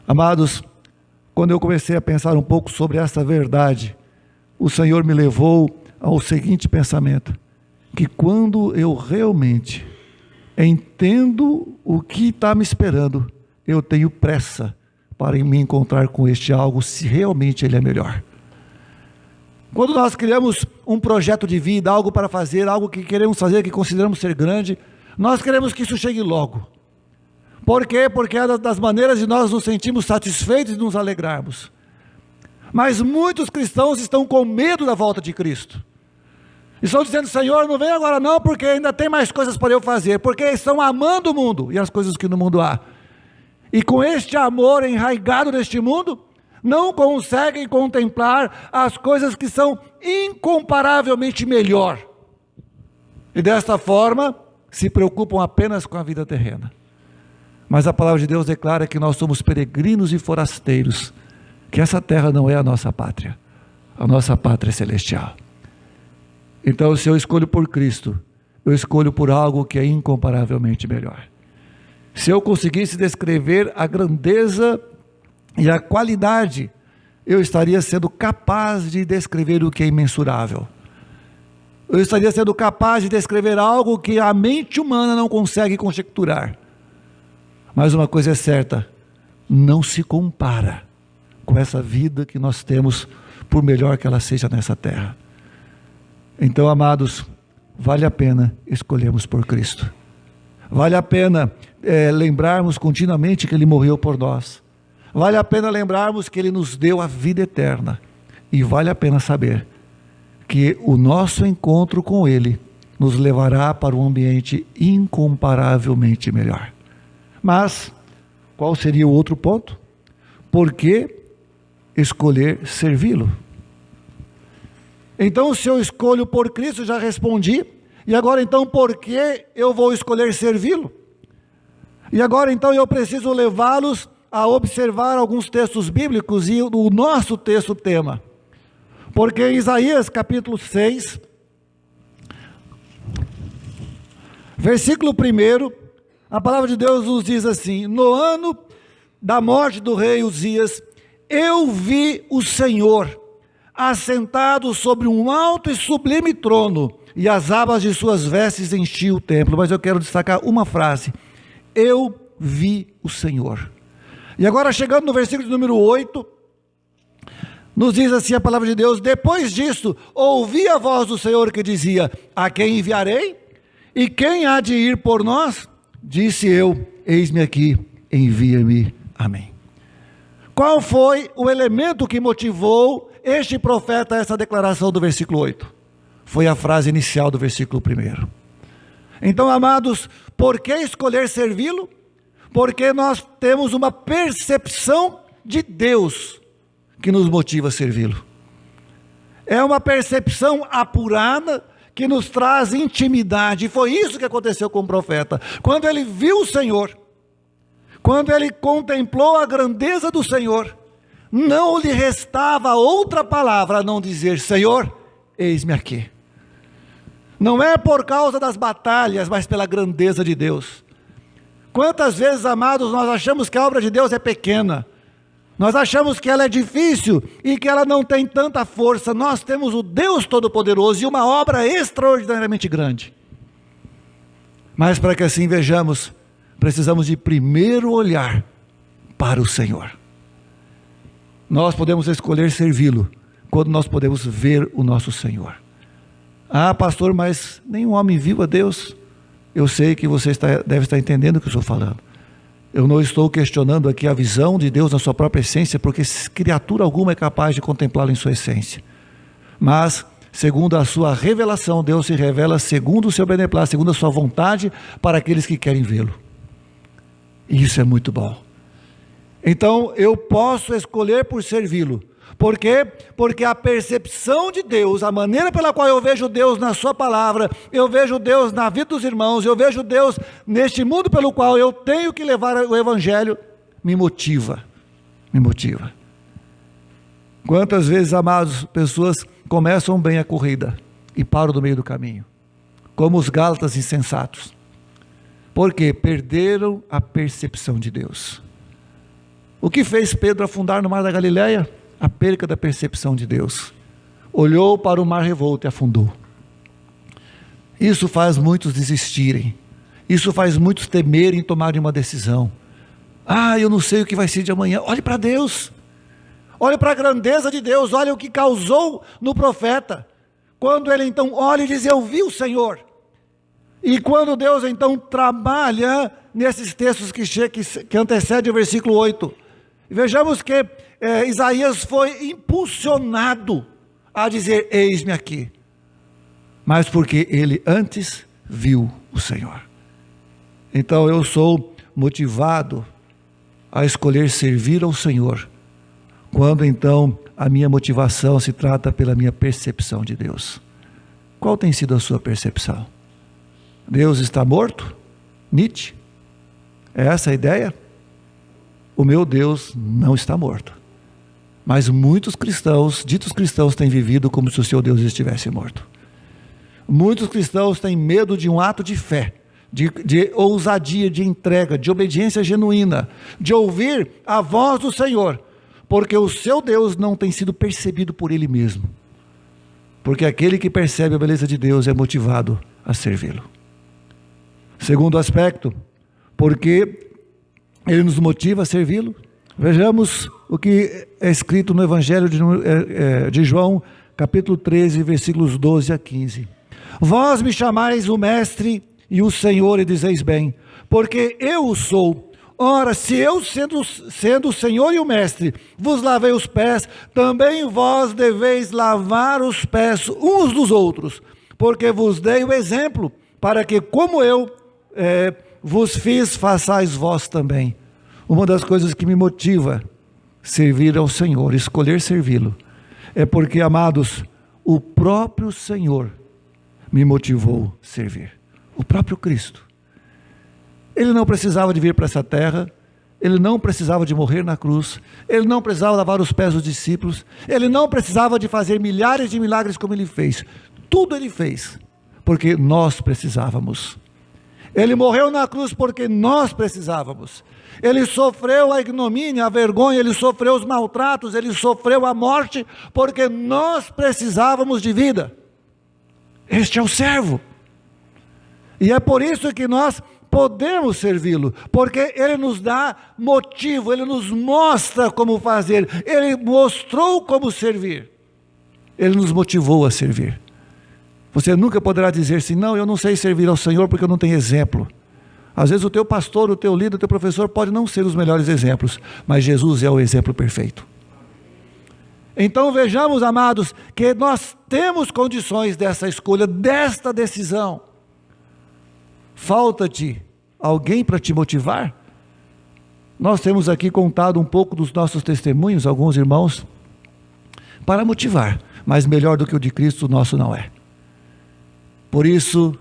Amados, quando eu comecei a pensar um pouco sobre essa verdade, o Senhor me levou ao seguinte pensamento: que quando eu realmente entendo o que está me esperando, eu tenho pressa para me encontrar com este algo, se realmente ele é melhor. Quando nós criamos um projeto de vida, algo para fazer, algo que queremos fazer, que consideramos ser grande, nós queremos que isso chegue logo. Por quê? Porque é das maneiras de nós nos sentirmos satisfeitos e nos alegrarmos. Mas muitos cristãos estão com medo da volta de Cristo. Estão dizendo: Senhor, não vem agora não, porque ainda tem mais coisas para eu fazer, porque estão amando o mundo e as coisas que no mundo há. E com este amor enraizado neste mundo, não conseguem contemplar as coisas que são incomparavelmente melhor. E desta forma, se preocupam apenas com a vida terrena. Mas a palavra de Deus declara que nós somos peregrinos e forasteiros, que essa terra não é a nossa pátria é celestial. Então, se eu escolho por Cristo, eu escolho por algo que é incomparavelmente melhor. Se eu conseguisse descrever a grandeza e a qualidade, eu estaria sendo capaz de descrever o que é imensurável. Eu estaria sendo capaz de descrever algo que a mente humana não consegue conjecturar. Mas uma coisa é certa: não se compara com essa vida que nós temos, por melhor que ela seja nessa terra. Então, amados, vale a pena escolhermos por Cristo. Vale a pena lembrarmos continuamente que Ele morreu por nós. Vale a pena lembrarmos que Ele nos deu a vida eterna. E vale a pena saber que o nosso encontro com Ele nos levará para um ambiente incomparavelmente melhor. Mas, qual seria o outro ponto? Por que escolher servi-lo? Então, se eu escolho por Cristo, já respondi. E agora então, por que eu vou escolher servi-lo? E agora então eu preciso levá-los a observar alguns textos bíblicos e o nosso texto tema. Porque em Isaías capítulo 6, versículo 1, a palavra de Deus nos diz assim: no ano da morte do rei Uzias, eu vi o Senhor assentado sobre um alto e sublime trono, e as abas de suas vestes enchiam o templo. Mas eu quero destacar uma frase: eu vi o Senhor. E agora, chegando no versículo de número 8, nos diz assim a palavra de Deus: depois disso, ouvi a voz do Senhor que dizia: a quem enviarei? E quem há de ir por nós? Disse eu: eis-me aqui, envia-me a mim. Qual foi o elemento que motivou este profeta a essa declaração do versículo 8? Foi a frase inicial do versículo 1. Então, amados, por que escolher servi-lo? Porque nós temos uma percepção de Deus que nos motiva a servi-lo. É uma percepção apurada que nos traz intimidade. E foi isso que aconteceu com o profeta. Quando ele viu o Senhor, quando ele contemplou a grandeza do Senhor, não lhe restava outra palavra a não dizer: Senhor, eis-me aqui. Não é por causa das batalhas, mas pela grandeza de Deus. Quantas vezes, amados, nós achamos que a obra de Deus é pequena, nós achamos que ela é difícil e que ela não tem tanta força. Nós temos o Deus Todo-Poderoso e uma obra extraordinariamente grande. Mas para que assim vejamos, precisamos de primeiro olhar para o Senhor. Nós podemos escolher servi-lo quando nós podemos ver o nosso Senhor. Ah, pastor, mas nenhum homem viu a Deus. Eu sei que você deve estar entendendo o que eu estou falando. Eu não estou questionando aqui a visão de Deus na sua própria essência, porque criatura alguma é capaz de contemplá-lo em sua essência. Mas, segundo a sua revelação, Deus se revela segundo o seu beneplácito, segundo a sua vontade, para aqueles que querem vê-lo. E isso é muito bom. Então, eu posso escolher por servi-lo, Por quê? Porque a percepção de Deus, a maneira pela qual eu vejo Deus na sua palavra, eu vejo Deus na vida dos irmãos, eu vejo Deus neste mundo pelo qual eu tenho que levar o evangelho, me motiva, me motiva. Quantas vezes, amados, pessoas começam bem a corrida e param no meio do caminho, como os gálatas insensatos, porque perderam a percepção de Deus. O que fez Pedro afundar no mar da Galileia? A perca da percepção de Deus. Olhou para o mar revolto e afundou. Isso faz muitos desistirem. Isso faz muitos temerem tomarem uma decisão. Eu não sei o que vai ser de amanhã. Olhe para Deus. Olhe para a grandeza de Deus. Olhe o que causou no profeta. Quando ele então olha e diz, eu vi o Senhor. E quando Deus então trabalha nesses textos que antecedem o versículo 8. Vejamos que Isaías foi impulsionado a dizer, eis-me aqui. Mas porque ele antes viu o Senhor. Então eu sou motivado a escolher servir ao Senhor, quando então a minha motivação se trata pela minha percepção de Deus. Qual tem sido a sua percepção? Deus está morto? Nietzsche? É essa a ideia? O meu Deus não está morto. Mas muitos cristãos, ditos cristãos, têm vivido como se o seu Deus estivesse morto. Muitos cristãos têm medo de um ato de fé, de ousadia, de entrega, de obediência genuína, de ouvir a voz do Senhor, porque o seu Deus não tem sido percebido por Ele mesmo. Porque aquele que percebe a beleza de Deus é motivado a servi-lo. Segundo aspecto, porque Ele nos motiva a servi-lo. Vejamos o que é escrito no Evangelho de João, capítulo 13, versículos 12 a 15. Vós me chamais o Mestre e o Senhor, e dizeis bem, porque eu o sou. Ora, se eu, sendo o Senhor e o Mestre, vos lavei os pés, também vós deveis lavar os pés uns dos outros, porque vos dei o exemplo, para que como eu vos fiz, façais vós também. Uma das coisas que me motiva servir ao Senhor, escolher servi-lo, é porque, amados, o próprio Senhor me motivou a servir. O próprio Cristo. Ele não precisava de vir para essa terra, ele não precisava de morrer na cruz, ele não precisava lavar os pés dos discípulos, ele não precisava de fazer milhares de milagres como ele fez. Tudo ele fez, porque nós precisávamos. Ele morreu na cruz porque nós precisávamos. Ele sofreu a ignomínia, a vergonha, ele sofreu os maltratos, ele sofreu a morte, porque nós precisávamos de vida. Este é o servo. E é por isso que nós podemos servi-lo, porque ele nos dá motivo, ele nos mostra como fazer, ele mostrou como servir, ele nos motivou a servir. Você nunca poderá dizer assim, não, eu não sei servir ao Senhor porque eu não tenho exemplo. Às vezes o teu pastor, o teu líder, o teu professor pode não ser os melhores exemplos, mas Jesus é o exemplo perfeito. Então vejamos, amados, que nós temos condições dessa escolha, desta decisão. Falta-te alguém para te motivar? Nós temos aqui contado um pouco dos nossos testemunhos, alguns irmãos, para motivar, mas melhor do que o de Cristo, o nosso não é. Por isso,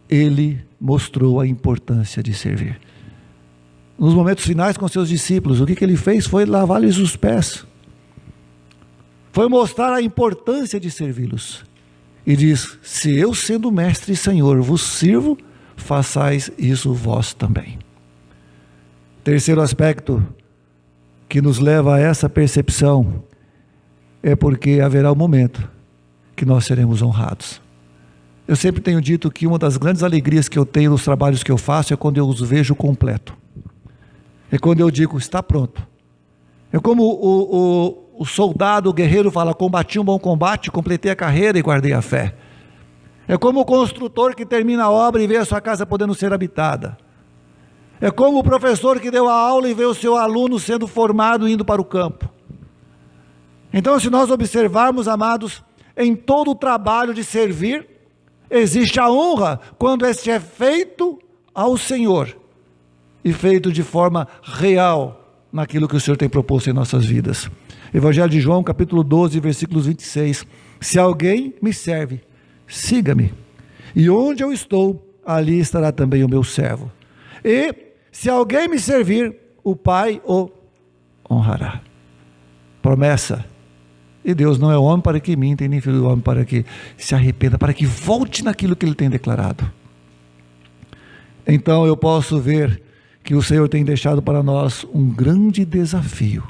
Ele mostrou a importância de servir. Nos momentos finais com seus discípulos, o que Ele fez foi lavar-lhes os pés. Foi mostrar a importância de servi-los. E diz, se eu sendo mestre e Senhor vos sirvo, façais isso vós também. Terceiro aspecto que nos leva a essa percepção é porque haverá um momento que nós seremos honrados. Eu sempre tenho dito que uma das grandes alegrias que eu tenho nos trabalhos que eu faço é quando eu os vejo completo. É quando eu digo, está pronto. É como o soldado, o guerreiro fala, combati um bom combate, completei a carreira e guardei a fé. É como o construtor que termina a obra e vê a sua casa podendo ser habitada. É como o professor que deu a aula e vê o seu aluno sendo formado e indo para o campo. Então, se nós observarmos, amados, em todo o trabalho de servir, existe a honra quando este é feito ao Senhor e feito de forma real naquilo que o Senhor tem proposto em nossas vidas. Evangelho de João, capítulo 12, versículos 26. Se alguém me serve, siga-me. E onde eu estou, ali estará também o meu servo. E se alguém me servir, o Pai o honrará. Promessa. E Deus não é homem para que minta, nem filho do homem para que se arrependa, para que volte naquilo que Ele tem declarado. Então eu posso ver que o Senhor tem deixado para nós um grande desafio.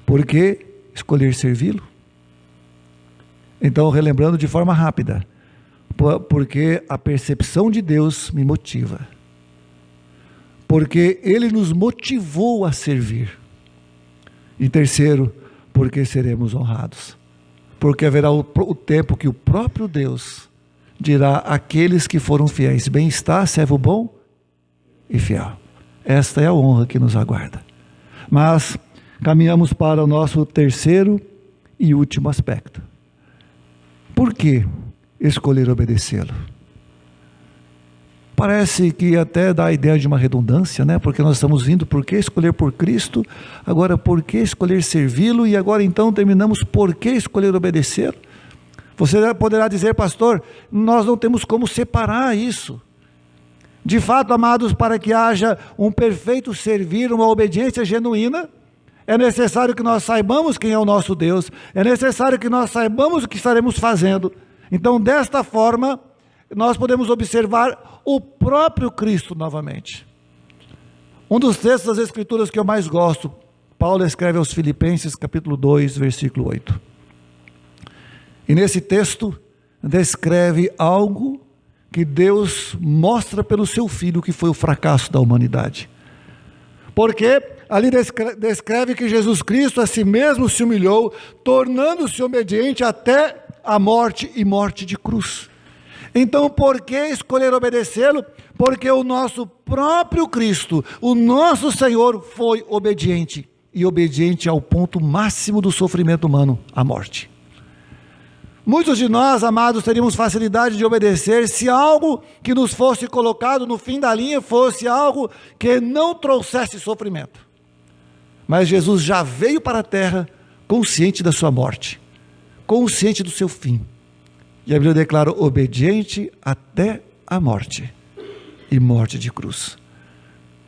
Por que escolher servi-lo? Então, relembrando de forma rápida, porque a percepção de Deus me motiva. Porque Ele nos motivou a servir. E terceiro, porque seremos honrados. Porque haverá o tempo que o próprio Deus dirá àqueles que foram fiéis: bem está, servo bom e fiel. Esta é a honra que nos aguarda. Mas caminhamos para o nosso terceiro e último aspecto. Por que escolher obedecê-lo? Parece que até dá a ideia de uma redundância, né? Porque nós estamos vindo por que escolher por Cristo, agora por que escolher servi-lo, e agora então terminamos por que escolher obedecê-lo. Você poderá dizer: pastor, nós não temos como separar isso. De fato, amados, para que haja um perfeito servir, uma obediência genuína, é necessário que nós saibamos quem é o nosso Deus, é necessário que nós saibamos o que estaremos fazendo. Então, desta forma, nós podemos observar o próprio Cristo novamente. Um dos textos das Escrituras que eu mais gosto, Paulo escreve aos Filipenses, capítulo 2, versículo 8. E nesse texto, descreve algo que Deus mostra pelo seu Filho, que foi o fracasso da humanidade. Porque ali descreve que Jesus Cristo a si mesmo se humilhou, tornando-se obediente até a morte, e morte de cruz. Então, por que escolher obedecê-lo? Porque o nosso próprio Cristo, o nosso Senhor, foi obediente, e obediente ao ponto máximo do sofrimento humano, a morte. Muitos de nós, amados, teríamos facilidade de obedecer se algo que nos fosse colocado no fim da linha fosse algo que não trouxesse sofrimento. Mas Jesus já veio para a terra consciente da sua morte, consciente do seu fim. E a Bíblia declara: obediente até a morte, e morte de cruz.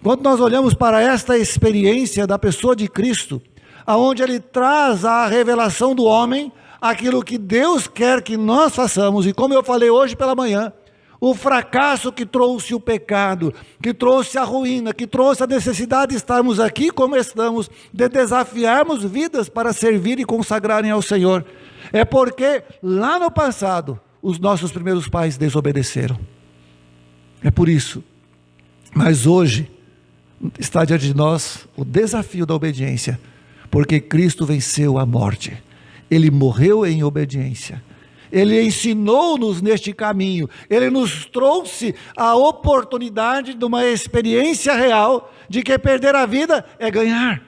Quando nós olhamos para esta experiência da pessoa de Cristo, aonde Ele traz a revelação do homem, aquilo que Deus quer que nós façamos, e como eu falei hoje pela manhã, o fracasso que trouxe o pecado, que trouxe a ruína, que trouxe a necessidade de estarmos aqui como estamos, de desafiarmos vidas para servir e consagrarem ao Senhor, é porque lá no passado, os nossos primeiros pais desobedeceram. É por isso. Mas hoje, está diante de nós o desafio da obediência, porque Cristo venceu a morte. Ele morreu em obediência. Ele ensinou-nos neste caminho. Ele nos trouxe a oportunidade de uma experiência real de que perder a vida é ganhar.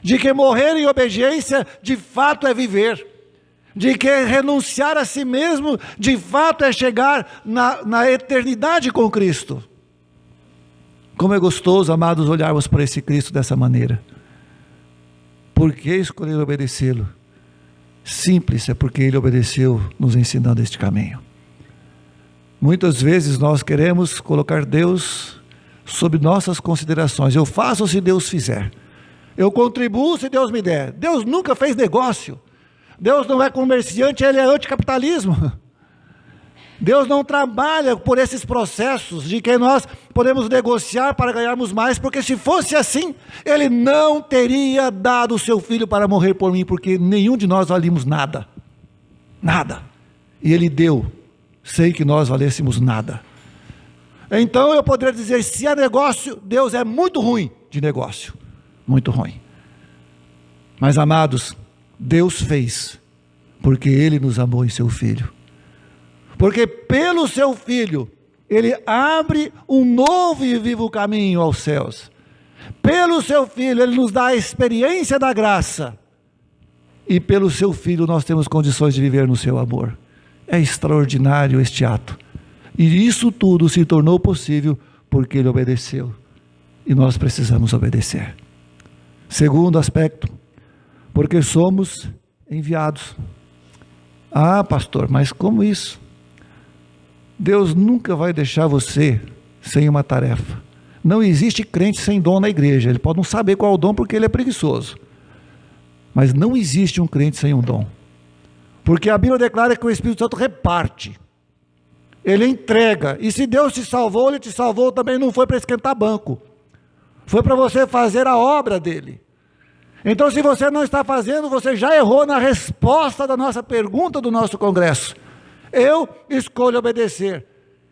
De que morrer em obediência de fato é viver. De que renunciar a si mesmo de fato é chegar na eternidade com Cristo. Como é gostoso, amados, olharmos para esse Cristo dessa maneira. Por que escolher obedecê-lo? Simples, é porque Ele obedeceu, nos ensinando este caminho. Muitas vezes nós queremos colocar Deus sob nossas considerações. Eu faço se Deus fizer. Eu contribuo se Deus me der. Deus nunca fez negócio. Deus não é comerciante, Ele é anticapitalismo. Deus não trabalha por esses processos de que nós podemos negociar para ganharmos mais, porque se fosse assim, Ele não teria dado o seu Filho para morrer por mim, porque nenhum de nós valimos nada, nada, e Ele deu, sem que nós valêssemos nada. Então eu poderia dizer, se é negócio, Deus é muito ruim de negócio, muito ruim. Mas amados, Deus fez, porque Ele nos amou em seu Filho. Porque pelo seu Filho, Ele abre um novo e vivo caminho aos céus. Pelo seu Filho, Ele nos dá a experiência da graça. E pelo seu Filho, nós temos condições de viver no seu amor. É extraordinário este ato. E isso tudo se tornou possível porque Ele obedeceu. E nós precisamos obedecer. Segundo aspecto, Porque somos enviados. Ah, pastor, mas como isso? Deus nunca vai deixar você sem uma tarefa. Não existe crente sem dom na igreja. Ele pode não saber qual é o dom porque ele é preguiçoso. Mas não existe um crente sem um dom. Porque a Bíblia declara que o Espírito Santo reparte. Ele entrega. E se Deus te salvou, Ele te salvou também não foi para esquentar banco. Foi para você fazer a obra dele. Então, se você não está fazendo, você já errou na resposta da nossa pergunta do nosso congresso. Eu escolho obedecer.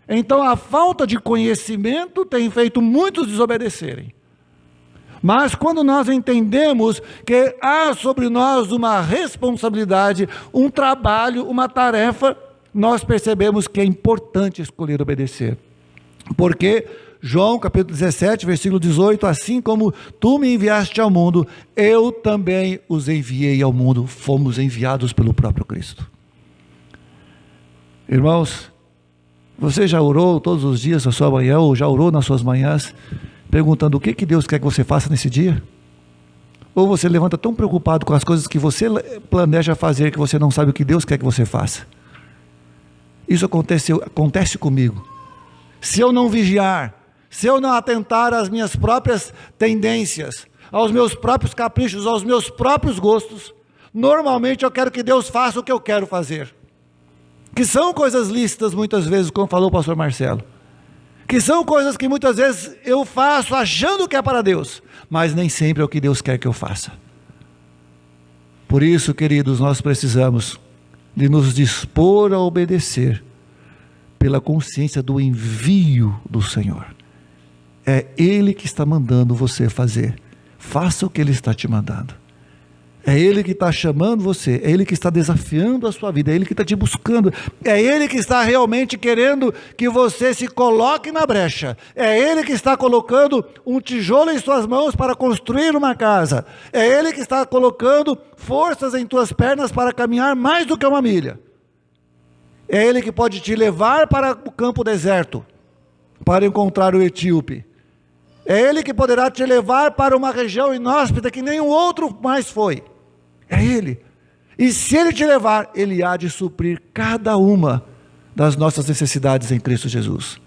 Então, a falta de conhecimento tem feito muitos desobedecerem. Mas quando nós entendemos que há sobre nós uma responsabilidade, um trabalho, uma tarefa, nós percebemos que é importante escolher obedecer. Porque João capítulo 17, versículo 18, assim como tu me enviaste ao mundo, eu também os enviei ao mundo. Fomos enviados pelo próprio Cristo. Irmãos, você já orou todos os dias na sua manhã, ou já orou nas suas manhãs, perguntando o que Deus quer que você faça nesse dia? Ou você levanta tão preocupado com as coisas que você planeja fazer, que você não sabe o que Deus quer que você faça? Isso acontece comigo. Se eu não vigiar, se eu não atentar às minhas próprias tendências, aos meus próprios caprichos, aos meus próprios gostos, normalmente eu quero que Deus faça o que eu quero fazer. Que são coisas lícitas muitas vezes, como falou o pastor Marcelo. Que são coisas que muitas vezes eu faço achando que é para Deus, mas nem sempre é o que Deus quer que eu faça. Por isso, queridos, nós precisamos de nos dispor a obedecer pela consciência do envio do Senhor. É Ele que está mandando você fazer. Faça o que Ele está te mandando. É Ele que está chamando você, é Ele que está desafiando a sua vida, é Ele que está te buscando, é Ele que está realmente querendo que você se coloque na brecha, é Ele que está colocando um tijolo em suas mãos para construir uma casa, é Ele que está colocando forças em tuas pernas para caminhar mais do que uma milha, é Ele que pode te levar para o campo deserto, para encontrar o etíope, é Ele que poderá te levar para uma região inóspita que nenhum outro mais foi. É Ele. E se Ele te levar, Ele há de suprir cada uma das nossas necessidades em Cristo Jesus.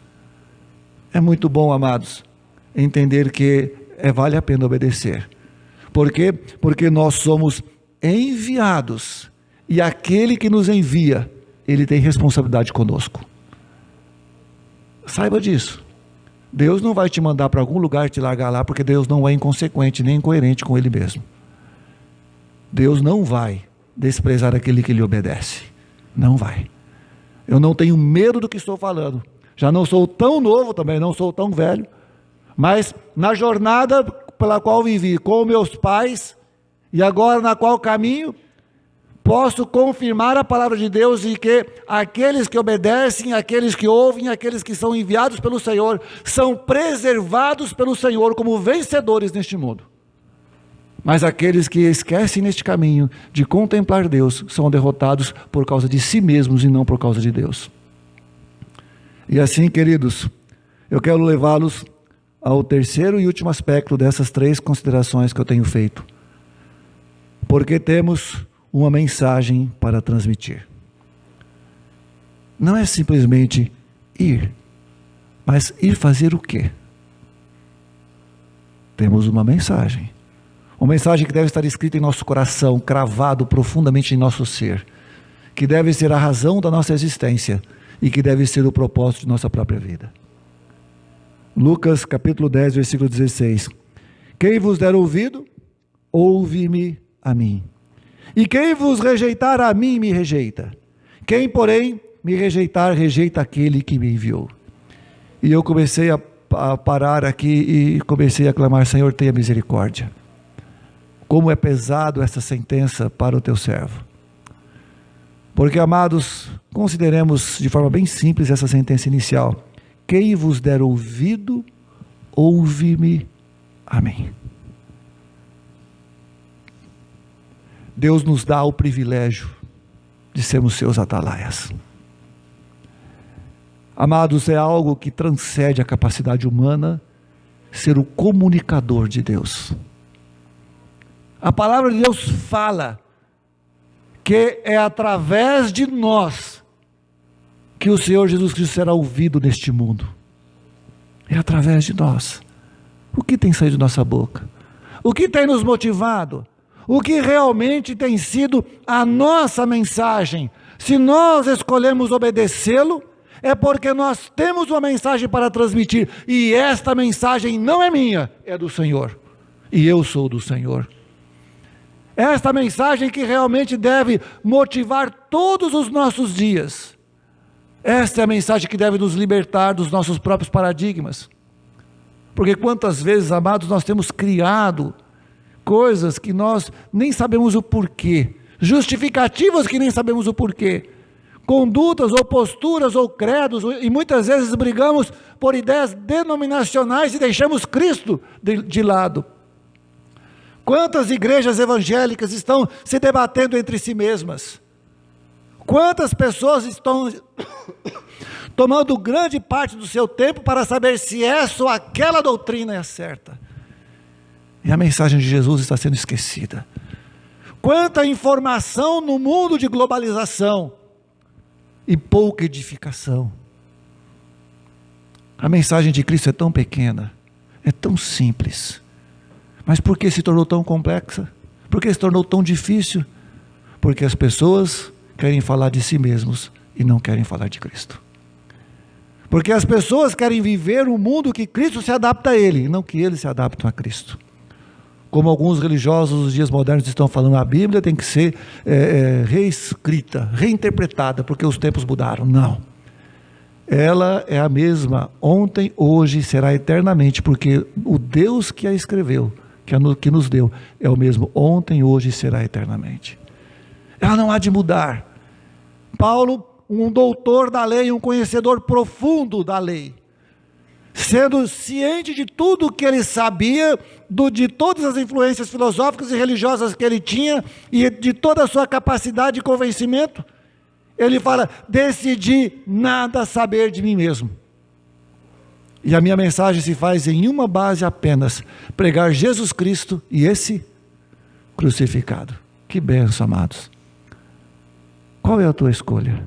É muito bom, amados, entender que vale a pena obedecer. Por quê? Porque nós somos enviados. E aquele que nos envia, Ele tem responsabilidade conosco. Saiba disso. Deus não vai te mandar para algum lugar e te largar lá, porque Deus não é inconsequente nem incoerente com Ele mesmo. Deus não vai desprezar aquele que lhe obedece. Não vai. Eu não tenho medo do que estou falando. Já não sou tão novo, também não sou tão velho. Mas na jornada pela qual vivi com meus pais, e agora na qual caminho, posso confirmar a palavra de Deus e que aqueles que obedecem, aqueles que ouvem, aqueles que são enviados pelo Senhor, são preservados pelo Senhor como vencedores neste mundo. Mas aqueles que esquecem neste caminho de contemplar Deus, são derrotados por causa de si mesmos e não por causa de Deus. E assim, queridos, eu quero levá-los ao terceiro e último aspecto dessas três considerações que eu tenho feito. Porque temos uma mensagem para transmitir. Não é simplesmente ir, mas ir fazer o quê? Temos uma mensagem que deve estar escrita em nosso coração, cravado profundamente em nosso ser, que deve ser a razão da nossa existência e que deve ser o propósito de nossa própria vida. Lucas capítulo 10, versículo 16. Quem vos der ouvido, ouve-me a mim. E quem vos rejeitar a mim, me rejeita. Quem, porém, me rejeitar, rejeita aquele que me enviou. E eu comecei a parar aqui e comecei a clamar: Senhor, tenha misericórdia. Como é pesado essa sentença para o teu servo. Porque, amados, consideremos de forma bem simples essa sentença inicial. Quem vos der ouvido, ouve-me a mim. Deus nos dá o privilégio de sermos seus atalaias. Amados, é algo que transcende a capacidade humana ser o comunicador de Deus. A palavra de Deus fala que é através de nós que o Senhor Jesus Cristo será ouvido neste mundo. É através de nós. O que tem saído de nossa boca? O que tem nos motivado? O que realmente tem sido a nossa mensagem? Se nós escolhemos obedecê-lo, é porque nós temos uma mensagem para transmitir, e esta mensagem não é minha, é do Senhor, e eu sou do Senhor. Esta mensagem que realmente deve motivar todos os nossos dias. Esta é a mensagem que deve nos libertar dos nossos próprios paradigmas. Porque quantas vezes, amados, nós temos criado coisas que nós nem sabemos o porquê, justificativas que nem sabemos o porquê, condutas ou posturas ou credos, e muitas vezes brigamos por ideias denominacionais e deixamos Cristo de lado. Quantas igrejas evangélicas estão se debatendo entre si mesmas? Quantas pessoas estão tomando grande parte do seu tempo para saber se essa ou aquela doutrina é certa? E a mensagem de Jesus está sendo esquecida. Quanta informação no mundo de globalização e pouca edificação. A mensagem de Cristo é tão pequena, é tão simples. Mas por que se tornou tão complexa? Por que se tornou tão difícil? Porque as pessoas querem falar de si mesmos e não querem falar de Cristo. Porque as pessoas querem viver um mundo que Cristo se adapta a ele, não que eles se adaptam a Cristo. Como alguns religiosos dos dias modernos estão falando, a Bíblia tem que ser reescrita, reinterpretada, porque os tempos mudaram. Não. Ela é a mesma ontem, hoje, será eternamente, porque o Deus que a escreveu, que nos deu, é o mesmo ontem, hoje e será eternamente. Ela não há de mudar. Paulo, um doutor da lei, um conhecedor profundo da lei, sendo ciente de tudo que ele sabia, de todas as influências filosóficas e religiosas que ele tinha, e de toda a sua capacidade de convencimento, ele fala: decidi nada saber de mim mesmo. E a minha mensagem se faz em uma base apenas: pregar Jesus Cristo e esse crucificado. Que benção, amados. Qual é a tua escolha?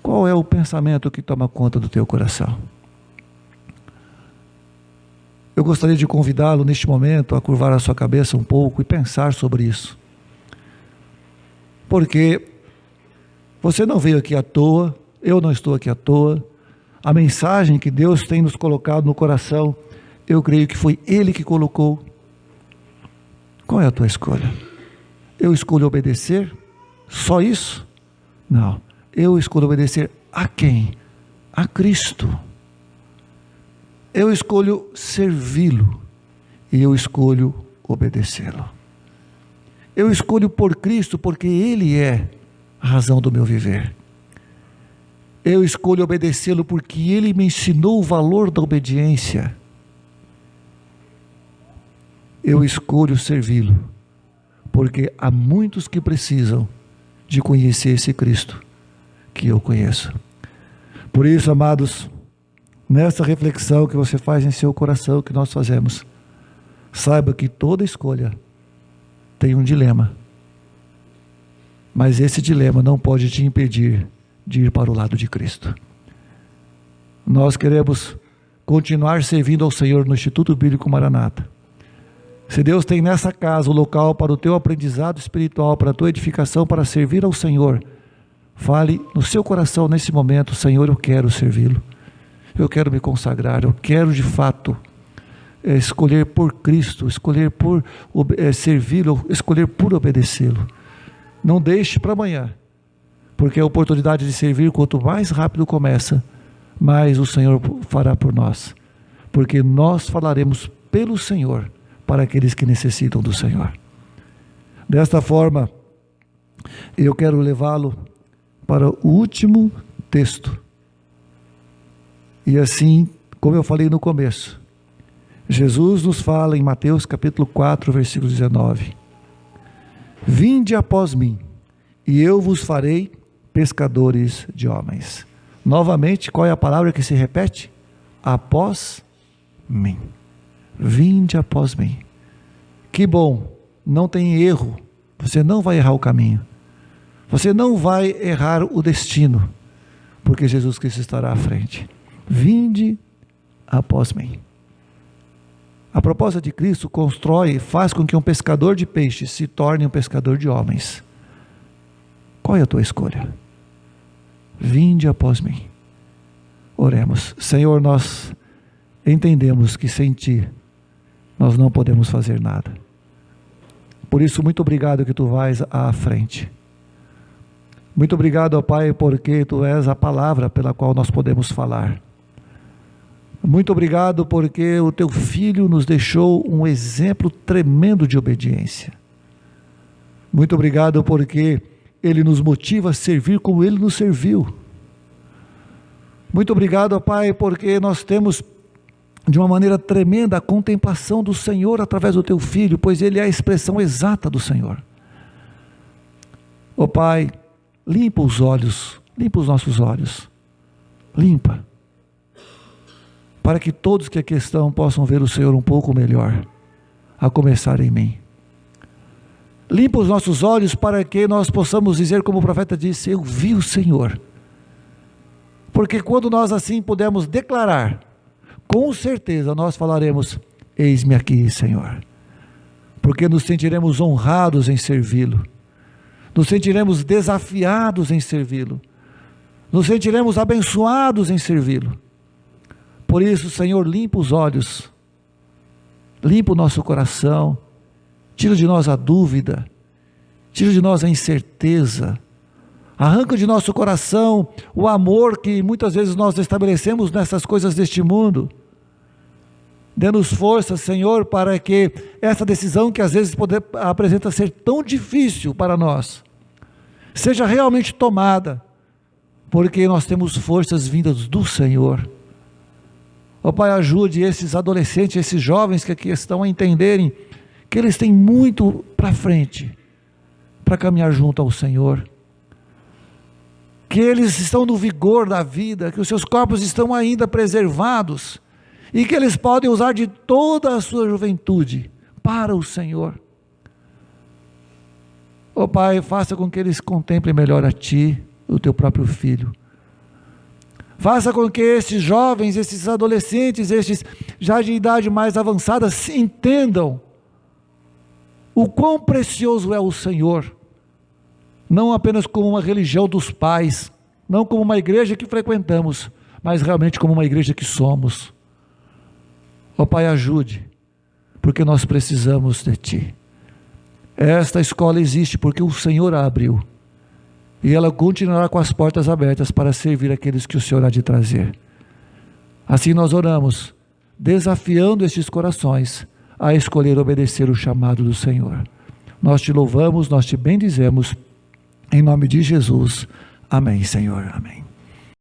Qual é o pensamento que toma conta do teu coração? Eu gostaria de convidá-lo neste momento a curvar a sua cabeça um pouco e pensar sobre isso. Porque você não veio aqui à toa, eu não estou aqui à toa. A mensagem que Deus tem nos colocado no coração, eu creio que foi Ele que colocou. Qual é a tua escolha? Eu escolho obedecer? Só isso? Não. Eu escolho obedecer a quem? A Cristo. Eu escolho servi-lo e eu escolho obedecê-lo. Eu escolho por Cristo porque Ele é a razão do meu viver. Eu escolho obedecê-lo porque Ele me ensinou o valor da obediência. Eu escolho servi-lo porque há muitos que precisam de conhecer esse Cristo que eu conheço. Por isso, amados, nessa reflexão que você faz em seu coração, que nós fazemos, saiba que toda escolha tem um dilema, mas esse dilema não pode te impedir de ir para o lado de Cristo. Nós queremos continuar servindo ao Senhor no Instituto Bíblico Maranata. Se Deus tem nessa casa o local para o teu aprendizado espiritual, para a tua edificação, para servir ao Senhor, fale no seu coração nesse momento: Senhor, eu quero servi-lo, eu quero me consagrar, eu quero de fato escolher por Cristo, escolher por servi-lo, escolher por obedecê-lo. Não deixe para amanhã, porque a oportunidade de servir, quanto mais rápido começa, mais o Senhor fará por nós, porque nós falaremos pelo Senhor para aqueles que necessitam do Senhor. Desta forma, eu quero levá-lo para o último texto. E assim, como eu falei no começo, Jesus nos fala em Mateus capítulo 4, versículo 19: vinde após mim, e eu vos farei pescadores de homens. Novamente, qual é a palavra que se repete? Após mim. Vinde após mim. Que bom, não tem erro, você não vai errar o caminho, você não vai errar o destino, porque Jesus Cristo estará à frente. Vinde após mim. A proposta de Cristo constrói, faz com que um pescador de peixes se torne um pescador de homens. Qual é a tua escolha? Vinde após mim. Oremos. Senhor, nós entendemos que sem Ti nós não podemos fazer nada. Por isso, muito obrigado que Tu vais à frente. Muito obrigado, ó Pai, porque Tu és a palavra pela qual nós podemos falar. Muito obrigado porque o Teu Filho nos deixou um exemplo tremendo de obediência. Muito obrigado porque Ele nos motiva a servir como Ele nos serviu. Muito obrigado, ó Pai, porque nós temos de uma maneira tremenda a contemplação do Senhor através do Teu Filho, pois Ele é a expressão exata do Senhor. Ó Pai, limpa os olhos, limpa os nossos olhos, limpa, para que todos que aqui estão possam ver o Senhor um pouco melhor, a começar em mim. Limpa os nossos olhos para que nós possamos dizer como o profeta disse: eu vi o Senhor. Porque quando nós assim pudermos declarar, com certeza nós falaremos: eis-me aqui, Senhor. Porque nos sentiremos honrados em servi-lo, nos sentiremos desafiados em servi-lo, nos sentiremos abençoados em servi-lo. Por isso, Senhor, limpa os olhos, limpa o nosso coração, tira de nós a dúvida, tira de nós a incerteza, arranca de nosso coração o amor que muitas vezes nós estabelecemos nessas coisas deste mundo. Dê-nos força, Senhor, para que essa decisão que às vezes apresenta ser tão difícil para nós, seja realmente tomada, porque nós temos forças vindas do Senhor. Ó Pai, ajude esses adolescentes, esses jovens que aqui estão a entenderem que eles têm muito para frente, para caminhar junto ao Senhor, que eles estão no vigor da vida, que os seus corpos estão ainda preservados, e que eles podem usar de toda a sua juventude para o Senhor. Ó Pai, faça com que eles contemplem melhor a Ti, o Teu próprio Filho. Faça com que esses jovens, esses adolescentes, estes já de idade mais avançada, se entendam o quão precioso é o Senhor, não apenas como uma religião dos pais, não como uma igreja que frequentamos, mas realmente como uma igreja que somos. Ó Pai, ajude, porque nós precisamos de Ti. Esta escola existe porque o Senhor a abriu, e ela continuará com as portas abertas para servir aqueles que o Senhor há de trazer. Assim nós oramos, desafiando estes corações a escolher obedecer o chamado do Senhor. Nós Te louvamos, nós Te bendizemos, em nome de Jesus. Amém, Senhor. Amém.